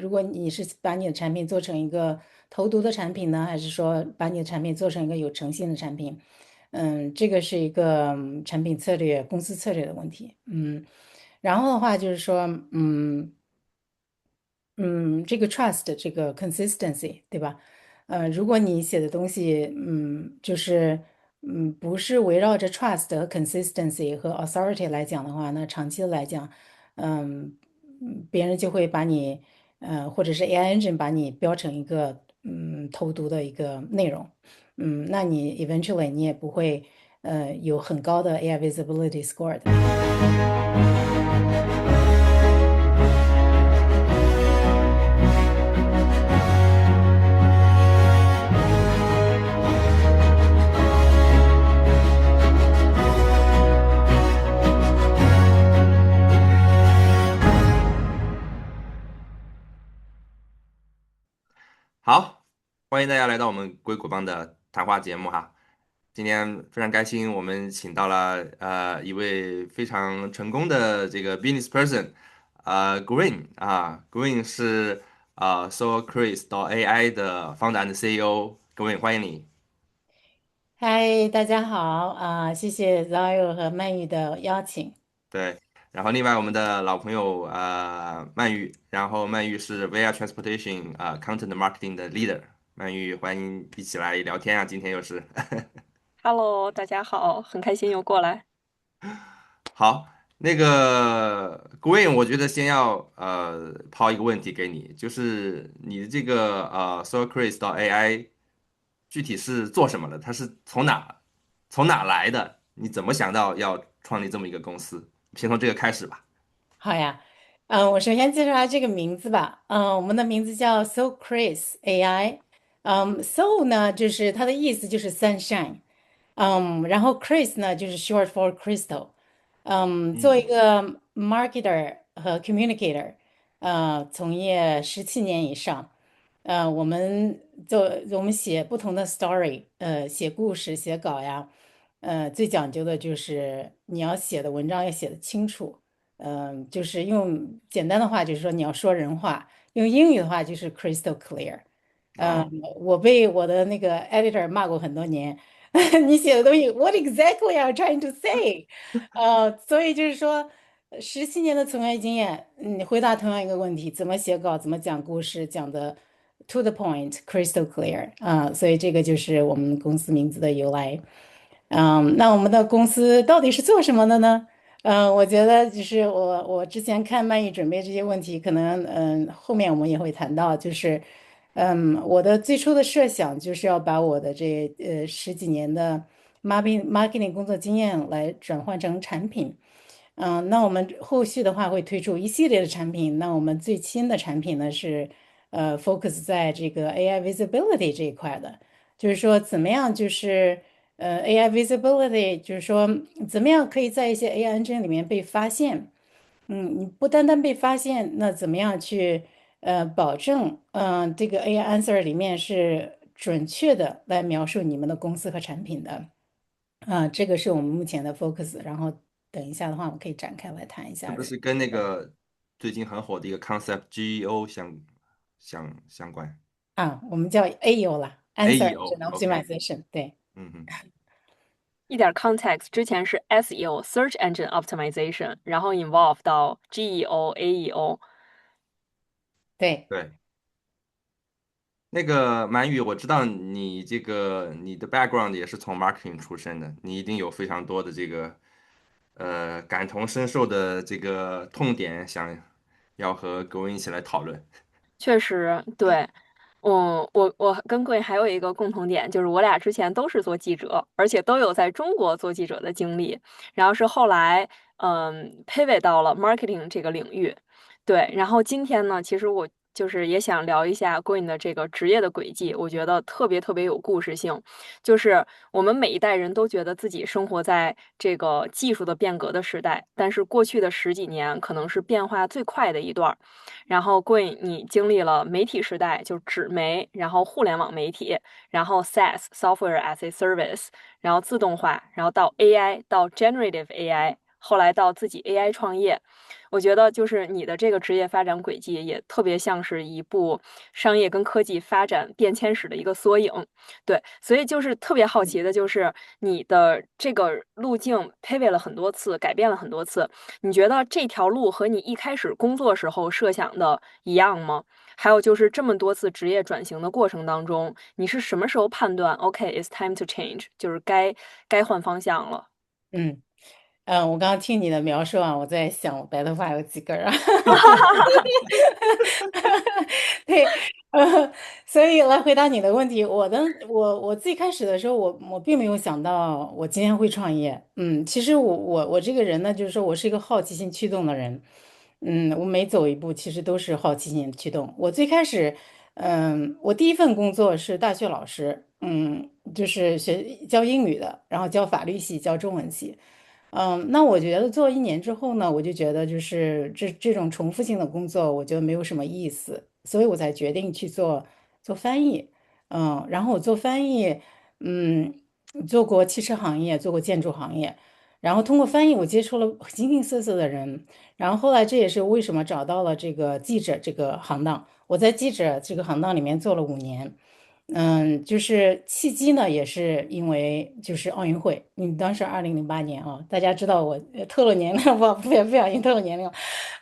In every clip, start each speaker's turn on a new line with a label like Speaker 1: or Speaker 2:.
Speaker 1: 如果你是把你的产品做成一个投毒的产品呢，还是说把你的产品做成一个有诚信的产品？这个是一个产品策略、公司策略的问题。然后的话就是说，这个 trust，这个 consistency，对吧？如果你写的东西，就是不是围绕着 trust 和 consistency 和 authority 来讲的话，那长期的来讲，别人就会把你，或者是 AI engine 把你标成一个投毒的一个内容，那你 eventually 你也不会有很高的 AI visibility score 的。
Speaker 2: 好，欢迎大家来到我们硅谷帮的谈话节目哈。今天非常开心，我们请到了一位非常成功的这个 business person，Green 啊，Green 是SoulCris.ai 的 founder and CEO，Green 欢迎你。
Speaker 1: 嗨，大家好谢谢 Zayo 和曼玉的邀请。
Speaker 2: 对，然后另外我们的老朋友曼玉，然后曼玉是 VR Transportation Content Marketing 的 leader，曼玉欢迎一起来聊天啊，今天又是。
Speaker 3: Hello，大家好，很开心又过来。
Speaker 2: 好，那个 Green，我觉得先要抛一个问题给你，就是你的这个SoulCris 到 AI 具体是做什么的？它是从哪来的？你怎么想到要创立这么一个公司？先从这个开始吧。
Speaker 1: 好呀，我首先介绍一下这个名字吧。我们的名字叫 Soul Chris AI。Soul 呢，就是它的意思就是 sunshine。然后 Chris 呢，就是 short for crystal。做一
Speaker 2: 嗯，
Speaker 1: 个 marketer 和 communicator，从业17年以上。我们写不同的 story，写故事、写稿呀，最讲究的就是你要写的文章要写的清楚。就是用简单的话就是说你要说人话，用英语的话就是 crystal clear。
Speaker 2: 哦，
Speaker 1: 我被我的那个 editor 骂过很多年，你写的东西 what exactly are you trying to say？所以就是说，17年的从业经验，你回答同样一个问题，怎么写稿，怎么讲故事，讲的 to the point，crystal clear 所以这个就是我们公司名字的由来。那我们的公司到底是做什么的呢？我觉得就是我之前看曼玉准备这些问题，可能后面我们也会谈到，就是我的最初的设想就是要把我的这十几年的 marketing 工作经验来转换成产品。那我们后续的话会推出一系列的产品。那我们最新的产品呢是focus 在这个 AI visibility 这一块的，就是说怎么样就是AI visibility，就是说怎么样可以在一些 AI engine 里面被发现。你不单单被发现，那怎么样去保证这个 AI answer 里面是准确的来描述你们的公司和产品的？这个是我们目前的 focus。然后等一下的话，我们可以展开来谈一下。
Speaker 2: 是不是跟那个最近很火的一个 concept GEO 相关
Speaker 1: 我们叫 AEO 啦，Answer Engine
Speaker 2: ？AEO，OK，Optimization。
Speaker 1: 对
Speaker 2: 嗯哼，
Speaker 3: 一点 context，之前是 SEO（Search Engine Optimization），然后 involve 到 GEO、AEO。
Speaker 1: 对。
Speaker 2: 对。那个满语，我知道你这个你的 background 也是从 marketing 出身的，你一定有非常多的这个感同身受的这个痛点，想要和各位一起来讨论。
Speaker 3: 确实，对，我跟贵还有一个共同点，就是我俩之前都是做记者，而且都有在中国做记者的经历，然后是后来pivot 到了 marketing 这个领域。对，然后今天呢，其实我就是也想聊一下 Green 的这个职业的轨迹，我觉得特别特别有故事性。就是我们每一代人都觉得自己生活在这个技术的变革的时代，但是过去的十几年可能是变化最快的一段儿。然后 Green 你经历了媒体时代，就纸媒，然后互联网媒体，然后 SaaS（Software as a Service），然后自动化，然后到 AI，到 Generative AI。后来到自己 AI 创业。我觉得就是你的这个职业发展轨迹也特别像是一部商业跟科技发展变迁史的一个缩影。对，所以就是特别好奇的，就是你的这个路径 pivot 了很多次，改变了很多次。你觉得这条路和你一开始工作时候设想的一样吗？还有就是这么多次职业转型的过程当中，你是什么时候判断 OK，it's time to change，就是该换方向了？
Speaker 1: 嗯。我刚刚听你的描述啊，我在想我白头发有几根儿啊？对，所以来回答你的问题，我最开始的时候，我并没有想到我今天会创业。其实我这个人呢，就是说我是一个好奇心驱动的人。我每走一步其实都是好奇心驱动。我最开始，我第一份工作是大学老师，就是教英语的，然后教法律系，教中文系。那我觉得做1年之后呢，我就觉得就是这种重复性的工作，我觉得没有什么意思，所以我才决定去做翻译。然后我做翻译，嗯，做过汽车行业，做过建筑行业，然后通过翻译，我接触了形形色色的人，然后后来这也是为什么找到了这个记者这个行当。我在记者这个行当里面做了5年。就是契机呢，也是因为就是奥运会，当时2008年啊，大家知道我透露年龄，不小心透露年龄了。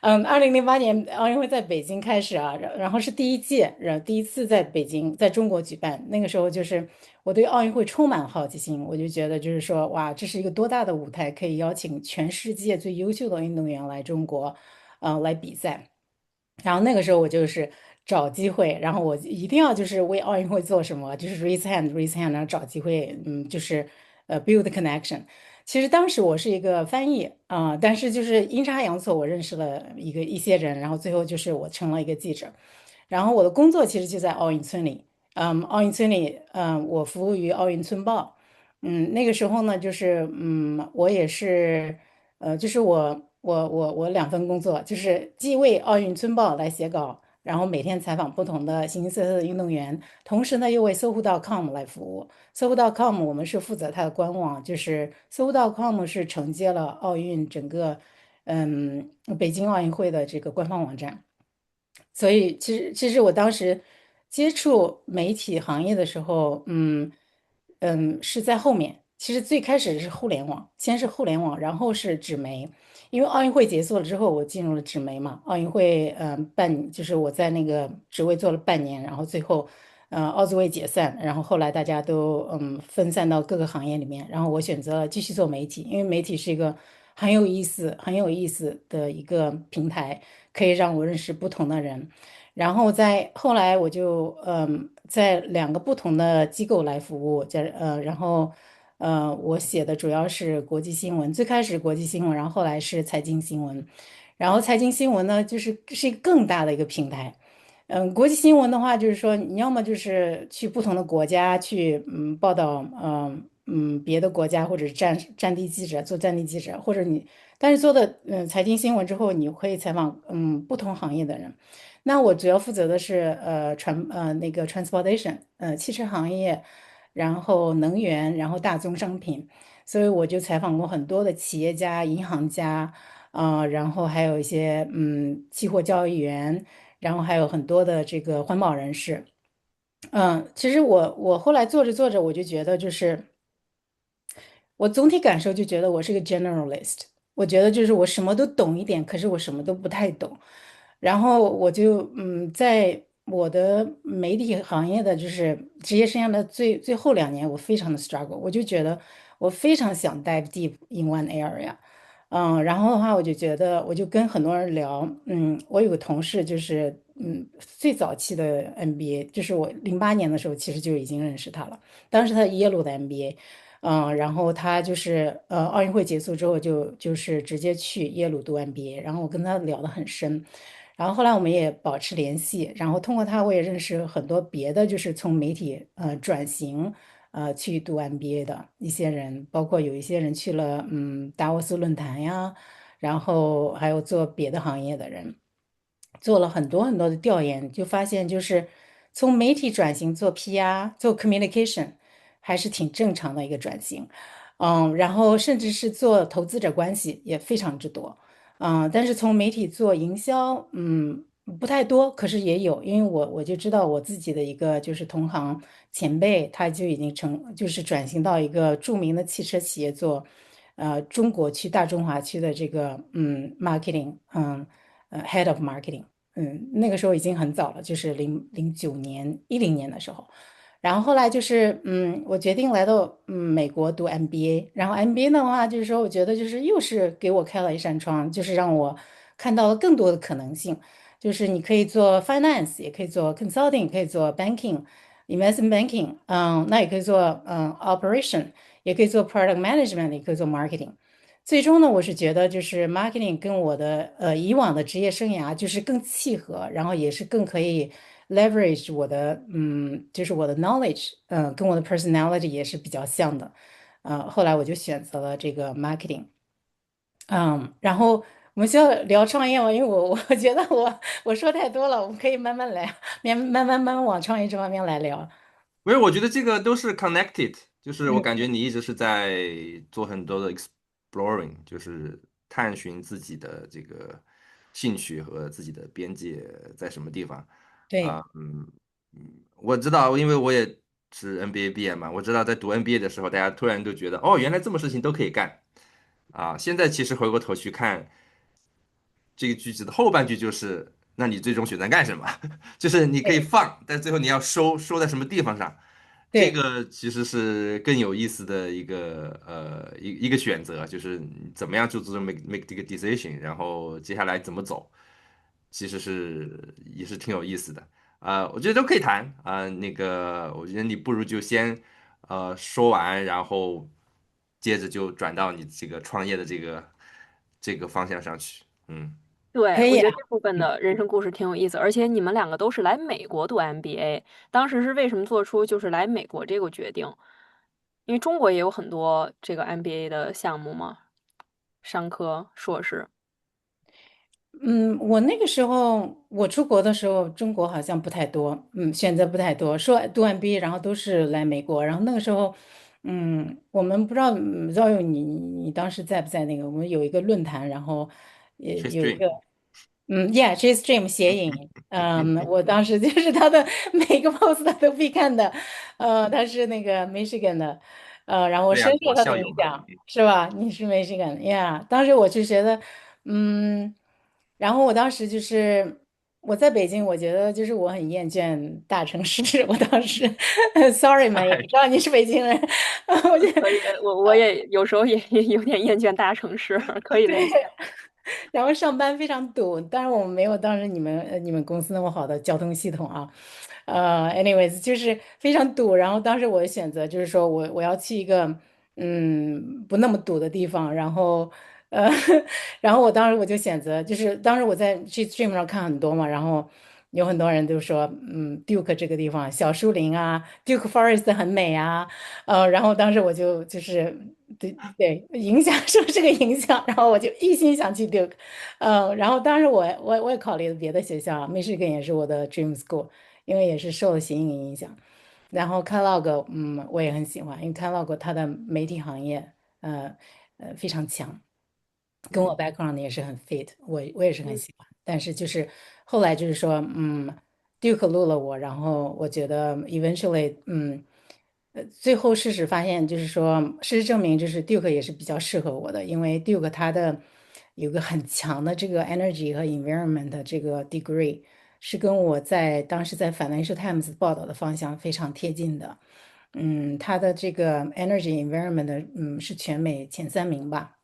Speaker 1: 2008年奥运会在北京开始啊，然后是第一届，第一次在北京，在中国举办。那个时候就是我对奥运会充满好奇心，我就觉得就是说，哇，这是一个多大的舞台，可以邀请全世界最优秀的运动员来中国，来比赛。然后那个时候我就是找机会，然后我一定要就是为奥运会做什么，就是 raise hand，然后找机会，就是build connection。其实当时我是一个翻译但是就是阴差阳错，我认识了一些人，然后最后就是我成了一个记者。然后我的工作其实就在奥运村里。奥运村里，我服务于奥运村报。那个时候呢，就是我也是，就是我2份工作，就是既为奥运村报来写稿，然后每天采访不同的形形色色的运动员，同时呢又为搜狐 .com 来服务。搜狐 .com 我们是负责它的官网，就是搜狐 .com 是承接了奥运整个北京奥运会的这个官方网站。所以其实我当时接触媒体行业的时候，是在后面。其实最开始是互联网，先是互联网，然后是纸媒。因为奥运会结束了之后，我进入了纸媒嘛。奥运会，就是我在那个职位做了半年，然后最后，奥组委解散，然后后来大家都分散到各个行业里面，然后我选择了继续做媒体，因为媒体是一个很有意思的一个平台。可以让我认识不同的人。然后在后来我就在2个不同的机构来服务，然后我写的主要是国际新闻，最开始国际新闻，然后后来是财经新闻。然后财经新闻呢，是一个更大的一个平台。国际新闻的话，就是说你要么就是去不同的国家去报道，别的国家或者是战地记者做战地记者，或者但是做的财经新闻之后，你可以采访不同行业的人。那我主要负责的是那个 transportation，汽车行业，然后能源，然后大宗商品。所以我就采访过很多的企业家、银行家，然后还有一些期货交易员。然后还有很多的这个环保人士。其实我后来做着做着，我就觉得就是我总体感受就觉得我是个 generalist。我觉得就是我什么都懂一点，可是我什么都不太懂。然后我就在我的媒体行业的就是职业生涯的最后2年，我非常的 struggle，我就觉得我非常想 dive deep in one area。然后的话，我就觉得，我就跟很多人聊。我有个同事，就是最早期的 MBA，就是我08年的时候，其实就已经认识他了。当时他耶鲁的 MBA。然后他就是奥运会结束之后就是直接去耶鲁读 MBA，然后我跟他聊得很深。然后后来我们也保持联系，然后通过他我也认识很多别的就是从媒体转型去读 MBA 的一些人，包括有一些人去了达沃斯论坛呀，然后还有做别的行业的人。做了很多很多的调研，就发现就是从媒体转型做 PR 做 communication 还是挺正常的一个转型。然后甚至是做投资者关系也非常之多。但是从媒体做营销，不太多，可是也有，因为我就知道我自己的一个就是同行前辈，他就已经就是转型到一个著名的汽车企业做，中国区大中华区的这个marketing，head of marketing，那个时候已经很早了，就是09年10年的时候。然后后来就是，我决定来到美国读 MBA，然后 MBA 的话，就是说我觉得就是又是给我开了一扇窗，就是让我看到了更多的可能性，就是你可以做 finance，也可以做 consulting，也可以做 banking，investment banking，那也可以做operation，也可以做 product management，也可以做 marketing。最终呢，我是觉得就是 marketing 跟我的以往的职业生涯就是更契合，然后也是更可以 leverage 我的就是我的 knowledge，跟我的 personality 也是比较像的，后来我就选择了这个 marketing，然后我们需要聊创业吗？因为我觉得我说太多了，我们可以慢慢来，慢慢往创业这方面来聊。
Speaker 2: 因为我觉得这个都是 connected，就是我感觉你一直是在做很多的 exploring，就是探寻自己的这个兴趣和自己的边界在什么地方。
Speaker 1: 对
Speaker 2: 啊，我知道，因为我也是 NBA 毕业嘛，我知道在读 NBA 的时候，大家突然都觉得，哦，原来这么事情都可以干啊。现在其实回过头去看这个句子的后半句，就是那你最终选择干什么？就是你可以
Speaker 1: 对
Speaker 2: 放，但最后你要收在什么地方上。这
Speaker 1: 对
Speaker 2: 个其实是更有意思的一个选择，就是你怎么样就做 make 这个 decision，然后接下来怎么走，其实也是挺有意思的。我觉得都可以谈那个，我觉得你不如就先说完，然后接着就转到你这个创业的这个方向上去。嗯，
Speaker 3: 对，
Speaker 1: 可以啊。
Speaker 3: 我觉得这部分的人生故事挺有意思，而且你们两个都是来美国读 MBA，当时是为什么做出就是来美国这个决定？因为中国也有很多这个 MBA 的项目嘛，商科、硕士。
Speaker 1: 我那个时候我出国的时候，中国好像不太多，选择不太多。说读完 B，然后都是来美国。然后那个时候，我们不知道，Zoe，你当时在不在那个？我们有一个论坛，然后也
Speaker 2: 去
Speaker 1: 有一
Speaker 2: stream。
Speaker 1: 个Yeah，J Stream 谐影，我当时就是他的每个 post 他都必看的，他是那个 Michigan 的，然后我
Speaker 2: 对呀，我
Speaker 1: 深受他的
Speaker 2: 校友嘛。
Speaker 1: 影响，是吧？你是 Michigan，Yeah，当时我就觉得，嗯，然后我当时就是我在北京，我觉得就是我很厌倦大城市，我当时，Sorry 嘛，也知道你是北京人，我就
Speaker 3: 可以，我也有时候也有点厌倦大城市，可以理解。
Speaker 1: 对。然后上班非常堵，当然我们没有当时你们公司那么好的交通系统啊，anyways 就是非常堵。然后当时我的选择就是说我要去一个不那么堵的地方，然后呃然后我当时我就选择就是当时我在去 Stream 上看很多嘛，然后有很多人都说Duke 这个地方小树林啊，Duke Forest 很美啊，然后当时我就是对对影响受这个影响，然后我就一心想去 Duke，然后当时我也考虑了别的学校，Michigan 也是我的 dream school，因为也是受了谐音影响。然后 Kellogg，我也很喜欢，因为 Kellogg 它的媒体行业，非常强，跟我
Speaker 2: 嗯
Speaker 1: background 也是很 fit，我也是很
Speaker 3: 嗯，
Speaker 1: 喜欢。但是就是后来就是说，Duke 录了我，然后我觉得 eventually，最后事实发现就是说，事实证明就是 Duke 也是比较适合我的，因为 Duke 它的有个很强的这个 energy 和 environment 的这个 degree，是跟我当时在 Financial Times 报道的方向非常贴近的。它的这个 energy environment 的，是全美前3名吧。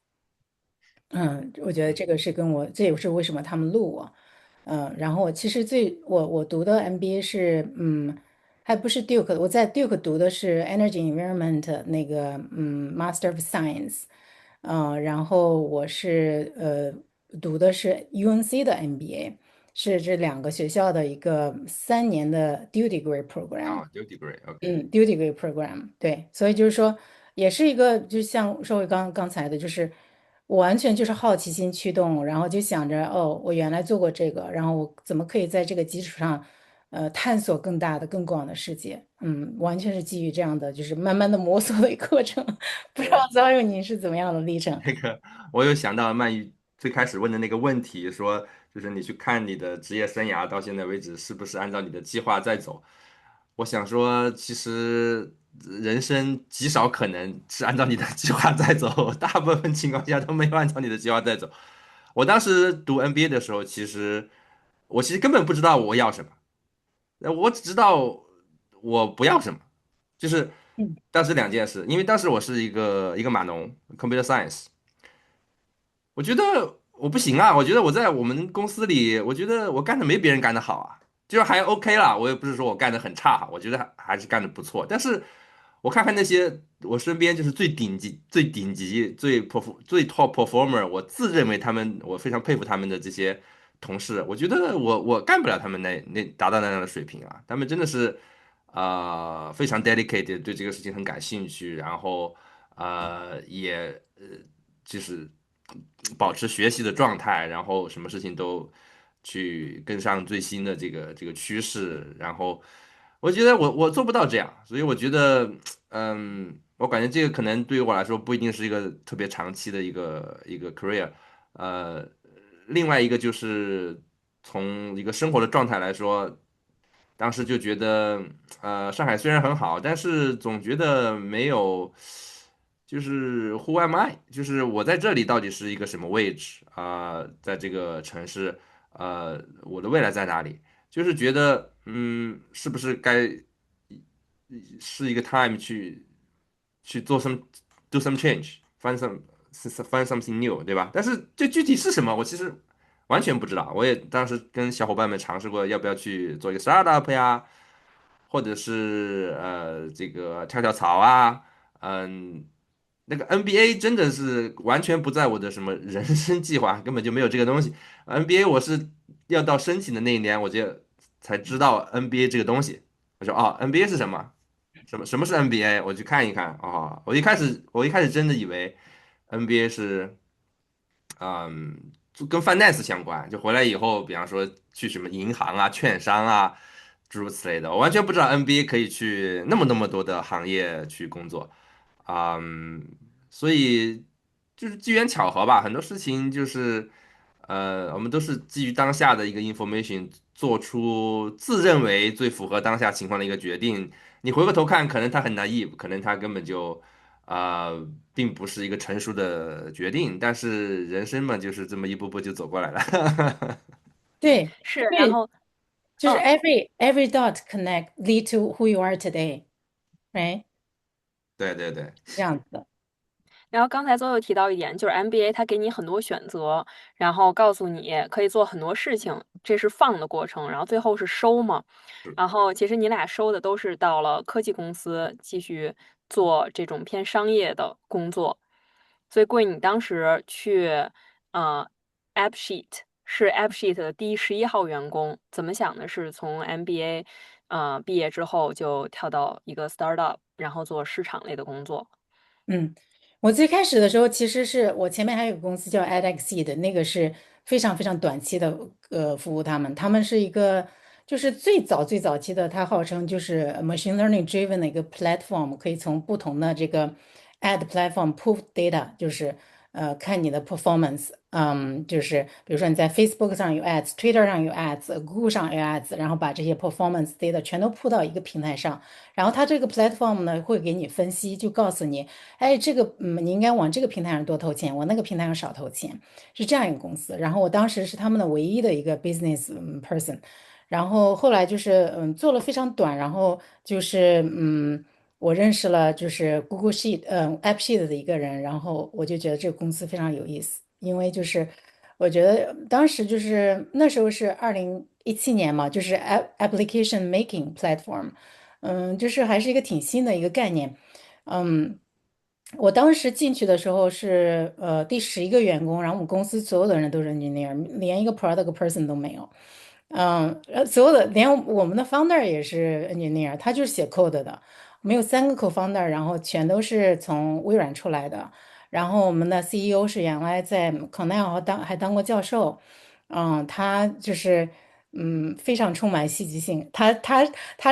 Speaker 1: 我觉得这个是这也是为什么他们录我。然后我其实我读的 MBA 是，还不是 Duke，我在 Duke 读的是 Energy Environment 那个Master of Science，然后我是读的是 UNC 的 MBA，是这2个学校的一个3年的 Dual Degree Program。
Speaker 2: 有 degree，OK。Dual
Speaker 1: Degree Program，对，所以就是说，也是一个，就像说回刚才的，就是我完全就是好奇心驱动，然后就想着，哦，我原来做过这个，然后我怎么可以在这个基础上，探索更大的、更广的世界。完全是基于这样的，就是慢慢的摸索的一个过程。不知道
Speaker 2: 对，
Speaker 1: 张佑您是怎么样的历程？
Speaker 2: 那个我有想到曼玉最开始问的那个问题，说就是你去看你的职业生涯到现在为止是不是按照你的计划在走？我想说，其实人生极少可能是按照你的计划在走，大部分情况下都没有按照你的计划在走。我当时读 NBA 的时候，我其实根本不知道我要什么，我只知道我不要什么，就是
Speaker 1: 嗯
Speaker 2: 当时两件事，因为当时我是一个码农，computer science。我觉得我不行啊，我觉得我在我们公司里，我觉得我干的没别人干的好啊，就是还 OK 啦。我也不是说我干的很差哈，我觉得还是干的不错。但是我看看那些我身边就是最顶级、最顶级、最 top performer，我自认为我非常佩服他们的这些同事，我觉得我干不了他们达到那样的水平啊。他们真的是非常 dedicated，对这个事情很感兴趣，然后也就是保持学习的状态，然后什么事情都去跟上最新的这个趋势，然后我觉得我做不到这样，所以我觉得，我感觉这个可能对于我来说不一定是一个特别长期的一个 career，呃，另外一个就是从一个生活的状态来说。当时就觉得，上海虽然很好，但是总觉得没有，就是 Who am I？就是我在这里到底是一个什么位置在这个城市，我的未来在哪里？就是觉得，是不是该是一个 time 去do some find something new，对吧？但是这具体是什么，我其实完全不知道。我也当时跟小伙伴们尝试过，要不要去做一个 startup 呀，或者是这个跳跳槽啊，那个 NBA 真的是完全不在我的什么人生计划，根本就没有这个东西。NBA 我是要到申请的那一年，我就才知道 NBA 这个东西。我说哦，NBA 是什么？什么是 NBA？我去看一看。哦，我一开始真的以为 NBA 是就跟 finance 相关，就回来以后，比方说去什么银行啊、券商啊，诸如此类的，我完全不知道 NBA 可以去那么多的行业去工作。嗯，所以就是机缘巧合吧，很多事情就是我们都是基于当下的一个 information 做出自认为最符合当下情况的一个决定。你回过头看，可能他很 naive，可能他根本就并不是一个成熟的决定，但是人生嘛，就是这么一步步就走过来了。
Speaker 1: 对
Speaker 3: 是，然
Speaker 1: 对，
Speaker 3: 后
Speaker 1: 就是
Speaker 3: 嗯。
Speaker 1: every dot connect lead to who you are today，right？
Speaker 2: 对对对，
Speaker 1: 这样子的。
Speaker 3: 然后刚才邹又提到一点，就是 MBA 它给你很多选择，然后告诉你可以做很多事情，这是放的过程，然后最后是收嘛。然后其实你俩收的都是到了科技公司继续做这种偏商业的工作。所以贵你当时去呃 AppSheet 是 AppSheet 的第11号员工，怎么想的是从 MBA 毕业之后就跳到一个 startup，然后做市场类的工作？
Speaker 1: 嗯，我最开始的时候，其实是我前面还有个公司叫 edXseed，那个是非常非常短期的服务他们是一个就是最早期的，它号称就是 machine learning driven 的一个 platform，可以从不同的这个 ad platform pull data，就是看你的 performance，就是比如说你在 Facebook 上有 ads，Twitter 上有 ads，Google 上有 ads，然后把这些 performance data 全都 pull 到一个平台上。然后它这个 platform 呢会给你分析，就告诉你，哎，这个你应该往这个平台上多投钱，往那个平台上少投钱，是这样一个公司。然后我当时是他们的唯一的一个 business person，然后后来就是做了非常短，然后就是我认识了就是 Google Sheet AppSheet 的一个人，然后我就觉得这个公司非常有意思，因为就是我觉得当时就是那时候是2017年嘛，就是 application making platform。就是还是一个挺新的一个概念。嗯，我当时进去的时候是第11个员工，然后我们公司所有的人都是 engineer，连一个 product person 都没有。所有的连我们的 founder 也是 engineer，他就是写 code 的。我们有3个 co-founder，然后全都是从微软出来的。然后我们的 CEO 是原来在 Cornell 还当过教授。他就是非常充满戏剧性。他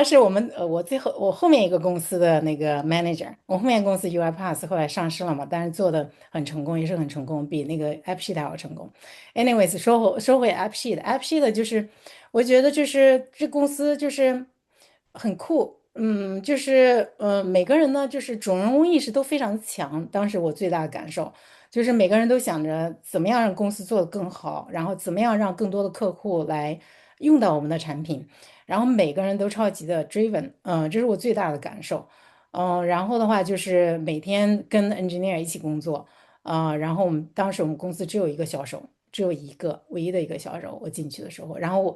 Speaker 1: 是我后面一个公司的那个 manager，我后面公司 UiPath 后来上市了嘛，但是做的很成功，也是很成功，比那个 AppSheet 还要成功。Anyways，说回 AppSheet，AppSheet 就是我觉得就是这公司就是很酷。就是每个人呢，就是主人翁意识都非常强。当时我最大的感受。就是每个人都想着怎么样让公司做得更好，然后怎么样让更多的客户来用到我们的产品，然后每个人都超级的 driven，这是我最大的感受。然后的话就是每天跟 engineer 一起工作，然后当时我们公司只有一个销售，只有一个唯一的一个销售，我进去的时候，然后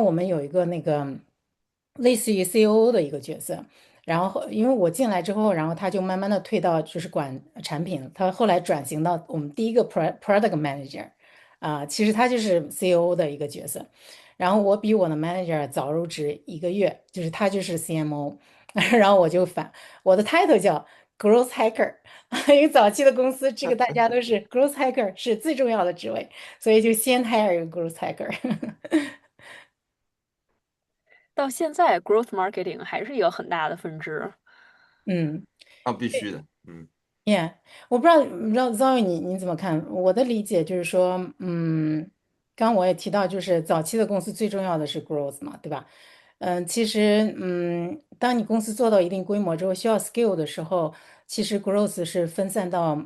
Speaker 1: 我们有一个那个类似于 COO 的一个角色。然后因为我进来之后，然后他就慢慢的退到就是管产品，他后来转型到我们第一个 product manager，其实他就是 COO 的一个角色。然后我比我的 manager 早入职1个月，就是他就是 CMO，然后我的 title 叫 growth hacker，因为早期的公司这个大家都是 growth hacker 是最重要的职位，所以就先 hire 一个 growth hacker。
Speaker 3: 到现在，growth marketing 还是一个很大的分支。
Speaker 1: 嗯。
Speaker 2: 啊，必须的，Yeah，
Speaker 1: 我不知道 Zoe 你怎么看？我的理解就是说，刚刚我也提到，就是早期的公司最重要的是 growth 嘛，对吧？其实，当你公司做到一定规模之后，需要 scale 的时候，其实 growth 是分散到，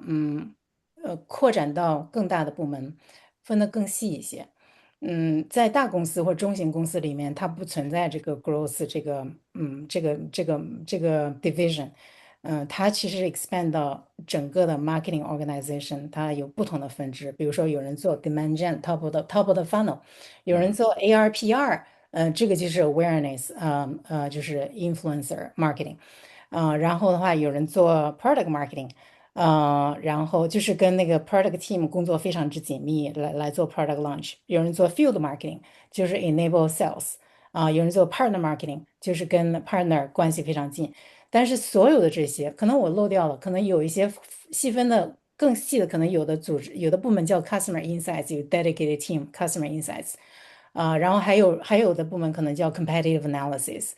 Speaker 1: 扩展到更大的部门，分得更细一些。在大公司或中型公司里面，它不存在这个 growth 这个 division。它其实 expand 到整个的 marketing organization，它有不同的分支，比如说有人做 demand gen top of the funnel，有人
Speaker 2: 嗯
Speaker 1: 做 ARPR，这个就是 awareness，就是 influencer marketing，然后的话有人做 product marketing，然后就是跟那个 product team 工作非常之紧密，来做 product launch，有人做 field marketing，就是 enable sales，有人做 partner marketing，就是跟 partner 关系非常近。但是所有的这些，可能我漏掉了，可能有一些细分的更细的，可能有的组织、有的部门叫 customer insights，有 dedicated team customer insights，然后还有的部门可能叫 competitive analysis，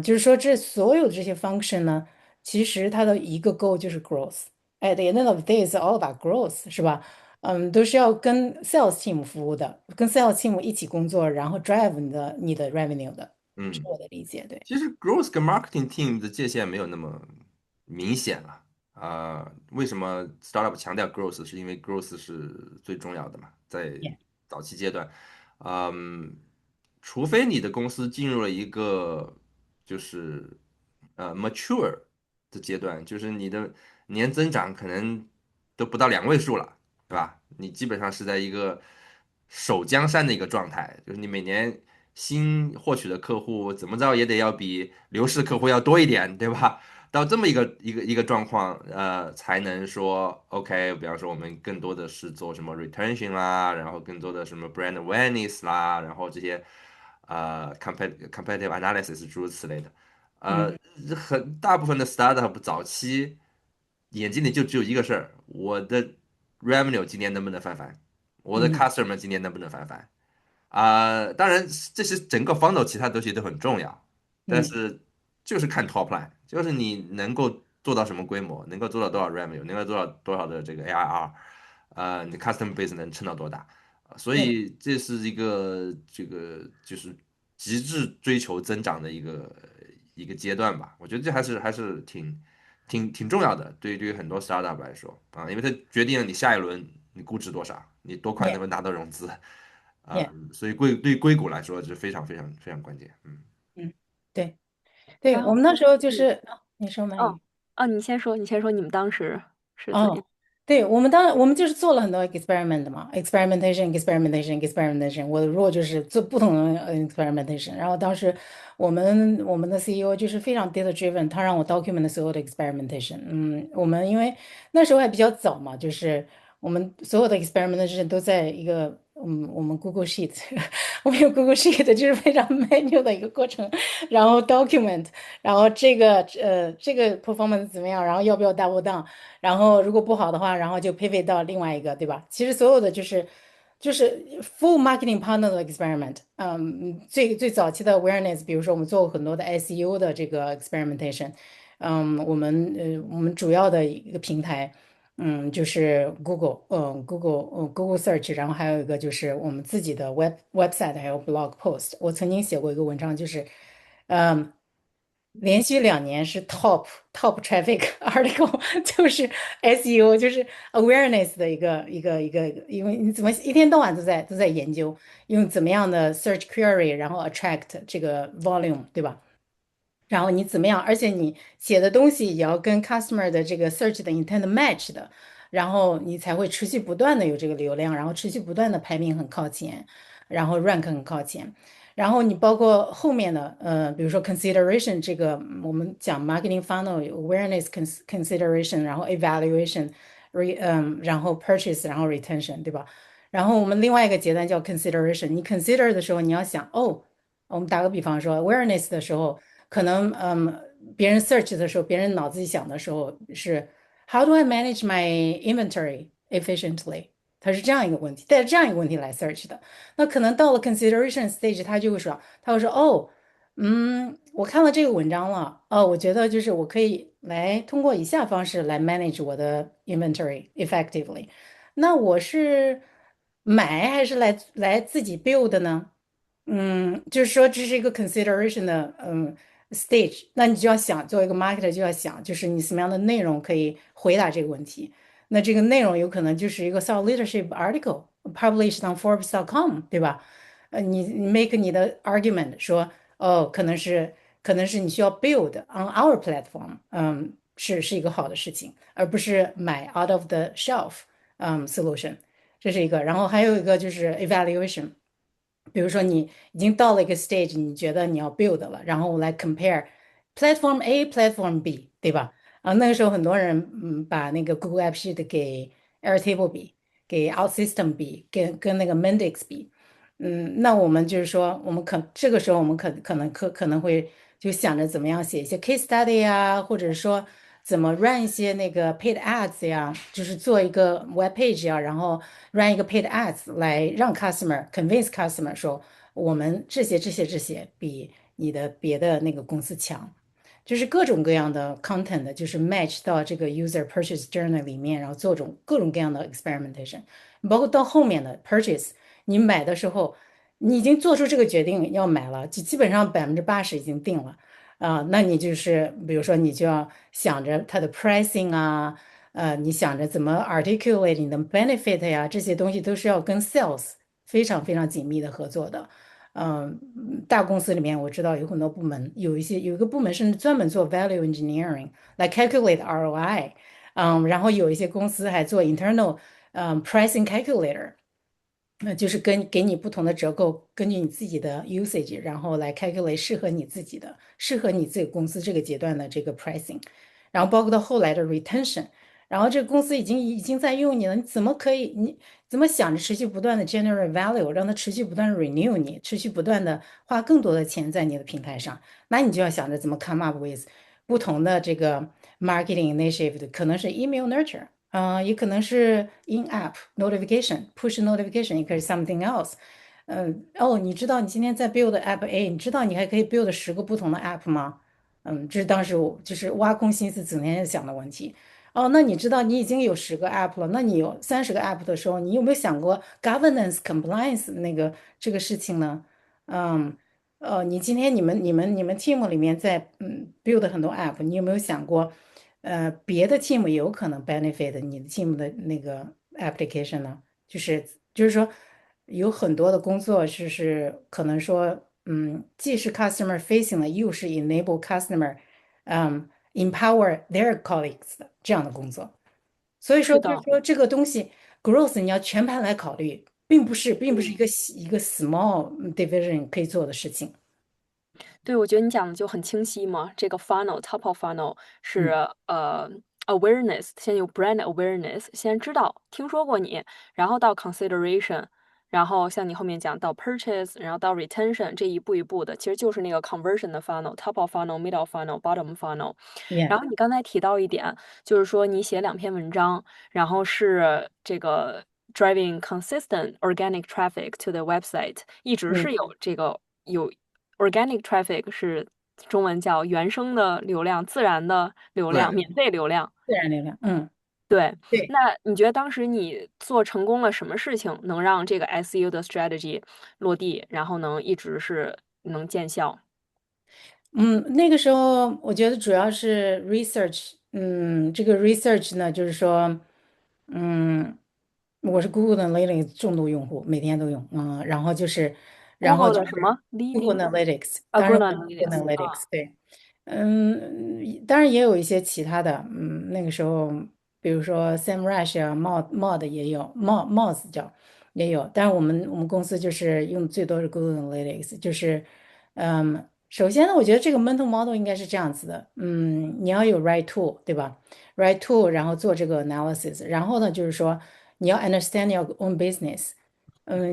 Speaker 1: 就是说这所有的这些 function 呢，其实它的一个 goal 就是 growth。At the end of the day, it's all about growth，是吧？都是要跟 sales team 服务的，跟 sales team 一起工作，然后 drive你的 revenue 的，是
Speaker 2: 嗯。
Speaker 1: 我的理解，对。
Speaker 2: 其实 growth 跟 marketing team 的界限没有那么明显了。为什么 startup 强调 growth？是因为 growth 是最重要的嘛，在
Speaker 1: Yeah，
Speaker 2: 早期阶段，嗯，除非你的公司进入了一个就是mature 的阶段，就是你的年增长可能都不到2位数了，对吧？你基本上是在一个守江山的一个状态，就是你每年新获取的客户怎么着也得要比流失客户要多一点，对吧？到这么一个状况，才能说 OK，比方说我们更多的是做什么 retention 啦，然后更多的什么 brand awareness 啦，然后这些competitive analysis 诸如此类的。呃，
Speaker 1: 嗯
Speaker 2: 很大部分的 startup 早期眼睛里就只有一个事儿：我的 revenue 今年能不能翻番，我的
Speaker 1: 嗯
Speaker 2: customer 今年能不能翻番。当然这些整个 funnel 其他东西都很重要，但
Speaker 1: 嗯。
Speaker 2: 是就是看 top line，就是你能够做到什么规模，能够做到多少 revenue，能够做到多少的这个 ARR，你 customer base 能撑到多大。所
Speaker 1: 对
Speaker 2: 以这是一个这个就是极致追求增长的一个阶段吧。我觉得这还是挺重要的，对于很多 startup 来说因为它决定了你下一轮你估值多少，你多快能
Speaker 1: ，yeah
Speaker 2: 不能拿到融资。
Speaker 1: yeah，
Speaker 2: 所以对硅谷来说是非常非常非常关键。
Speaker 1: 嗯，对对，
Speaker 3: 然后，
Speaker 1: 我们那时候就
Speaker 3: 嗯，
Speaker 1: 是，你说鳗
Speaker 3: 哦，
Speaker 1: 鱼。
Speaker 3: 哦，你先说，你们当时是怎样？
Speaker 1: 哦，对，我们就是做了很多 experiment 的嘛，experimentation，experimentation，experimentation。我的 role 就是做不同的experimentation。然后当时我们的 CEO 就是非常 data driven，他让我 document 所有的 experimentation。我们因为那时候还比较早嘛，就是我们所有的 experimentation 都在一个我们 Google Sheet，我们有 Google Sheet，就是非常 manual 的一个过程，然后 document，然后这个 performance 怎么样，然后要不要 double down。然后如果不好的话，然后就配到另外一个，对吧？其实所有的就是就是 full marketing partner 的 experiment。最早期的 awareness，比如说我们做过很多的 SEO 的这个 experimentation。我们主要的一个平台，就是 Google，Google Search，然后还有一个就是我们自己的 website 还有 blog post。我曾经写过一个文章，就是嗯。连续2年是 top traffic article，就是 SEO，就是 awareness 的一个，因为你怎么一天到晚都在研究用怎么样的 search query，然后 attract 这个 volume，对吧？然后你怎么样，而且你写的东西也要跟 customer 的这个 search 的 intent match 的，然后你才会持续不断的有这个流量，然后持续不断的排名很靠前，然后 rank 很靠前。然后你包括后面的，比如说 consideration 这个，我们讲 marketing funnel 有 awareness consideration，然后 evaluation，然后 purchase，然后 retention，对吧？然后我们另外一个阶段叫 consideration，你 consider 的时候，你要想，哦，我们打个比方说 awareness 的时候，可能别人 search 的时候，别人脑子里想的时候是 How do I manage my inventory efficiently？它是这样一个问题，带着这样一个问题来 search 的。那可能到了 consideration stage，他会说，哦，我看了这个文章了，哦，我觉得就是我可以来通过以下方式来 manage 我的 inventory effectively。那我是买还是来自己 build 呢？就是说这是一个 consideration 的stage，那你就要想，作为一个 marketer 就要想，就是你什么样的内容可以回答这个问题。那这个内容有可能就是一个 thought leadership article published on Forbes.com，对吧？你 make 你的 argument 说，哦，可能是你需要 build on our platform，是一个好的事情，而不是买 out of the shelf solution，这是一个。然后还有一个就是 evaluation。比如说你已经到了一个 stage，你觉得你要 build 了，然后我来 compare platform A、platform B，对吧？那个时候很多人把那个 Google App Sheet 给 Airtable 比，给 OutSystem 比，跟那个 Mendix 比。那我们就是说，这个时候我们可能会就想着怎么样写一些 case study 啊，或者说怎么 run 一些那个 paid ads 呀，就是做一个 web page 呀，然后 run 一个 paid ads 来让 customer convince customer 说我们这些比你的别的那个公司强。就是各种各样的 content，就是 match 到这个 user purchase journey 里面，然后做各种各样的 experimentation，包括到后面的 purchase，你买的时候，你已经做出这个决定要买了，就基本上80%已经定了。那你就是比如说你就要想着它的 pricing 啊，你想着怎么 articulate 你的 benefit 呀，这些东西都是要跟 sales 非常非常紧密的合作的。大公司里面我知道有很多部门，有一个部门甚至专门做 value engineering 来 calculate ROI。然后有一些公司还做 internal pricing calculator。那就是给你不同的折扣，根据你自己的 usage，然后来 calculate 适合你自己公司这个阶段的这个 pricing，然后包括到后来的 retention，然后这个公司已经在用你了，你怎么想着持续不断的 generate value，让它持续不断的 renew 你，持续不断的花更多的钱在你的平台上，那你就要想着怎么 come up with 不同的这个 marketing initiative，可能是 email nurture。也可能是 in-app notification、push notification，也可以 something else。哦，你知道你今天在 build app A，你知道你还可以 build10个不同的 app 吗？这是当时我就是挖空心思整天在想的问题。哦，那你知道你已经有10个 app 了，那你有30个 app 的时候，你有没有想过 governance compliance 这个事情呢？嗯，你今天你们 team 里面在build 很多 app，你有没有想过？别的 team 也有可能 benefit 你的 team 的那个 application 呢？就是说，有很多的工作是可能说，既是 customer facing 的，又是 enable customer，empower their colleagues 的这样的工作。所以说，
Speaker 3: 是的。
Speaker 1: 就是说这个东西 growth 你要全盘来考虑，并不是一个 small division 可以做的事情。
Speaker 3: 对，我觉得你讲的就很清晰嘛。这个 funnel，top of funnel 是
Speaker 1: 嗯
Speaker 3: 呃 awareness，先有 brand awareness，先知道听说过你，然后到 consideration，然后像你后面讲到 purchase，然后到 retention，这一步一步的，其实就是那个 conversion 的 funnel，top of funnel，middle funnel，bottom funnel。然
Speaker 1: ，yeah，
Speaker 3: 后你刚才提到一点，就是说你写2篇文章，然后是这个 driving consistent organic traffic to the website，一直是有 organic traffic 是中文叫原生的流量、自然的流量、
Speaker 2: 自然
Speaker 3: 免费流量。
Speaker 1: 自然流量，
Speaker 3: 对，
Speaker 1: 对。
Speaker 3: 那你觉得当时你做成功了什么事情，能让这个 SEO 的 strategy 落地，然后能一直是能见效？
Speaker 1: 那个时候我觉得主要是 research，这个 research 呢，就是说，嗯，我是 Google Analytics 重度用户，每天都用，然后就是，然后
Speaker 3: Google
Speaker 1: 就是
Speaker 3: 的什么
Speaker 1: Google
Speaker 3: leading
Speaker 1: Analytics，
Speaker 3: 啊
Speaker 1: 当然
Speaker 3: ，Google
Speaker 1: 我 Google
Speaker 3: Analytics 啊，Analytics
Speaker 1: 对，当然也有一些其他的，那个时候比如说 SEMrush 啊，Mod 也有，Moz 叫也有，但是我们公司就是用的最多是 Google Analytics，就是。首先呢，我觉得这个 mental model 应该是这样子的，你要有 right tool，对吧？right tool，然后做这个 analysis，然后呢，就是说你要 understand your own business，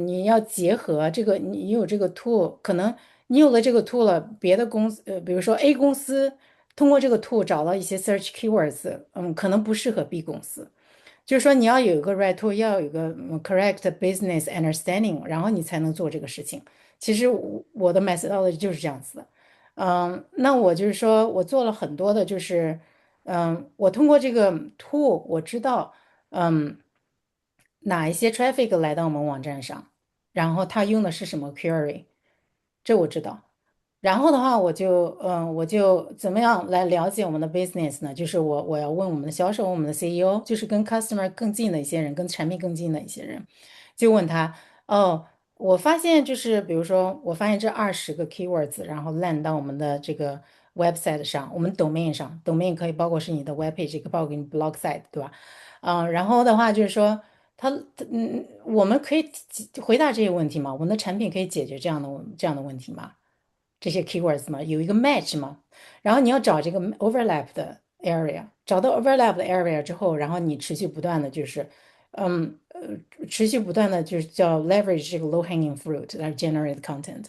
Speaker 1: 你要结合这个，你有这个 tool，可能你有了这个 tool 了，别的公司，比如说 A 公司通过这个 tool 找到一些 search keywords，可能不适合 B 公司。就是说你要有一个 right tool，要有一个correct business understanding，然后你才能做这个事情。其实我的 methodology 就是这样子的，那我就是说我做了很多的，就是我通过这个 tool，我知道哪一些 traffic 来到我们网站上，然后他用的是什么 query，这我知道。然后的话，我就怎么样来了解我们的 business 呢？就是我要问我们的销售，我们的 CEO，就是跟 customer 更近的一些人，跟产品更近的一些人，就问他，哦，我发现就是比如说，我发现这20个 keywords，然后 land 到我们的这个 website 上，我们 domain 上，domain 可以包括是你的 web page，也可以包括你 blog site，对吧？然后的话就是说，我们可以回答这些问题吗？我们的产品可以解决这样的问题吗？这些 keywords 嘛，有一个 match 嘛，然后你要找这个 overlap 的 area，找到 overlap 的 area 之后，然后你持续不断的就是，持续不断的就是叫 leverage 这个 low hanging fruit 来 generate content。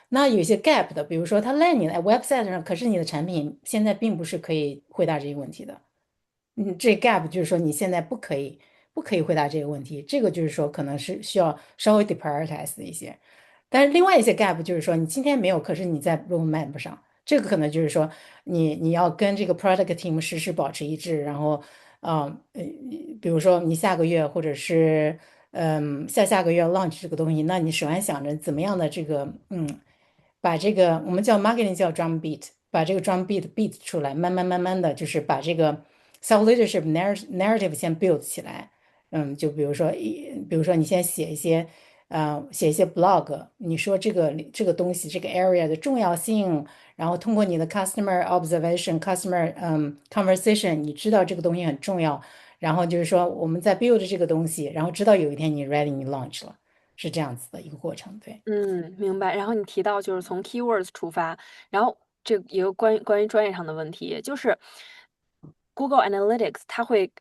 Speaker 1: 那有一些 gap 的，比如说它 land 你的 website 上，可是你的产品现在并不是可以回答这些问题的。这 gap 就是说你现在不可以回答这个问题，这个就是说可能是需要稍微 deprioritize 的一些。但是另外一些 gap 就是说你今天没有，可是你在 roadmap 上，这个可能就是说你要跟这个 product team 实时保持一致，然后比如说你下个月或者是下个月要 launch 这个东西，那你首先想着怎么样的这个把这个我们叫 marketing 叫 drum beat，把这个 drum beat 出来，慢慢的就是把这个 self leadership narrative 先 build 起来。就比如说你先写一些 blog，你说这个东西这个 area 的重要性，然后通过你的 customer observation、customer conversation，你知道这个东西很重要，然后就是说我们在 build 这个东西，然后直到有一天你 ready 你 launch 了，是这样子的一个过程，对。
Speaker 3: 明白。然后你提到就是从 keywords 出发，然后这一个关于专业上的问题，就是 Google Analytics 它会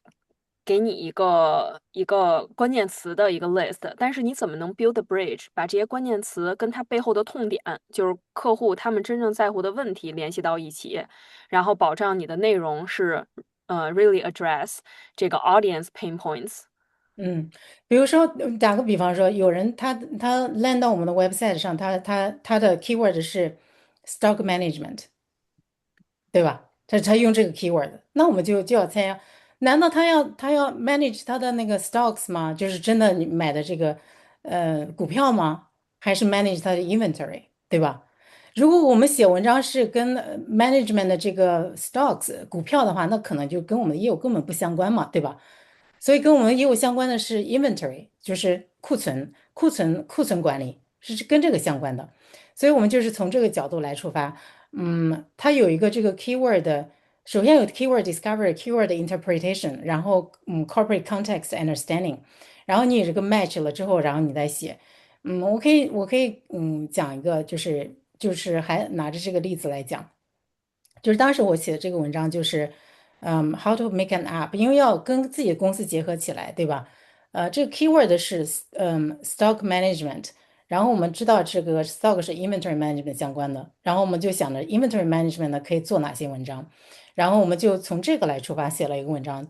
Speaker 3: 给你一个关键词的一个 list，但是你怎么能 build a bridge，把这些关键词跟它背后的痛点，就是客户他们真正在乎的问题联系到一起，然后保障你的内容是really address 这个 audience pain points。
Speaker 1: 嗯，比如说打个比方说，有人他 land 到我们的 website 上，他的 keyword 是 stock management，对吧？他用这个 keyword，那我们就要猜，难道他要 manage 他的那个 stocks 吗？就是真的你买的这个股票吗？还是 manage 他的 inventory，对吧？如果我们写文章是跟management 的这个 stocks 股票的话，那可能就跟我们的业务根本不相关嘛，对吧？所以跟我们业务相关的是 inventory，就是库存管理是跟这个相关的。所以我们就是从这个角度来出发。它有一个这个 keyword 的，首先有 keyword discovery、keyword interpretation，然后corporate context understanding，然后你有这个 match 了之后，然后你再写。我可以讲一个，就是还拿着这个例子来讲。就是当时我写的这个文章就是，how to make an app，因为要跟自己的公司结合起来，对吧？这个 keyword 是stock management，然后我们知道这个 stock 是 inventory management 相关的，然后我们就想着 inventory management 呢可以做哪些文章，然后我们就从这个来出发写了一个文章，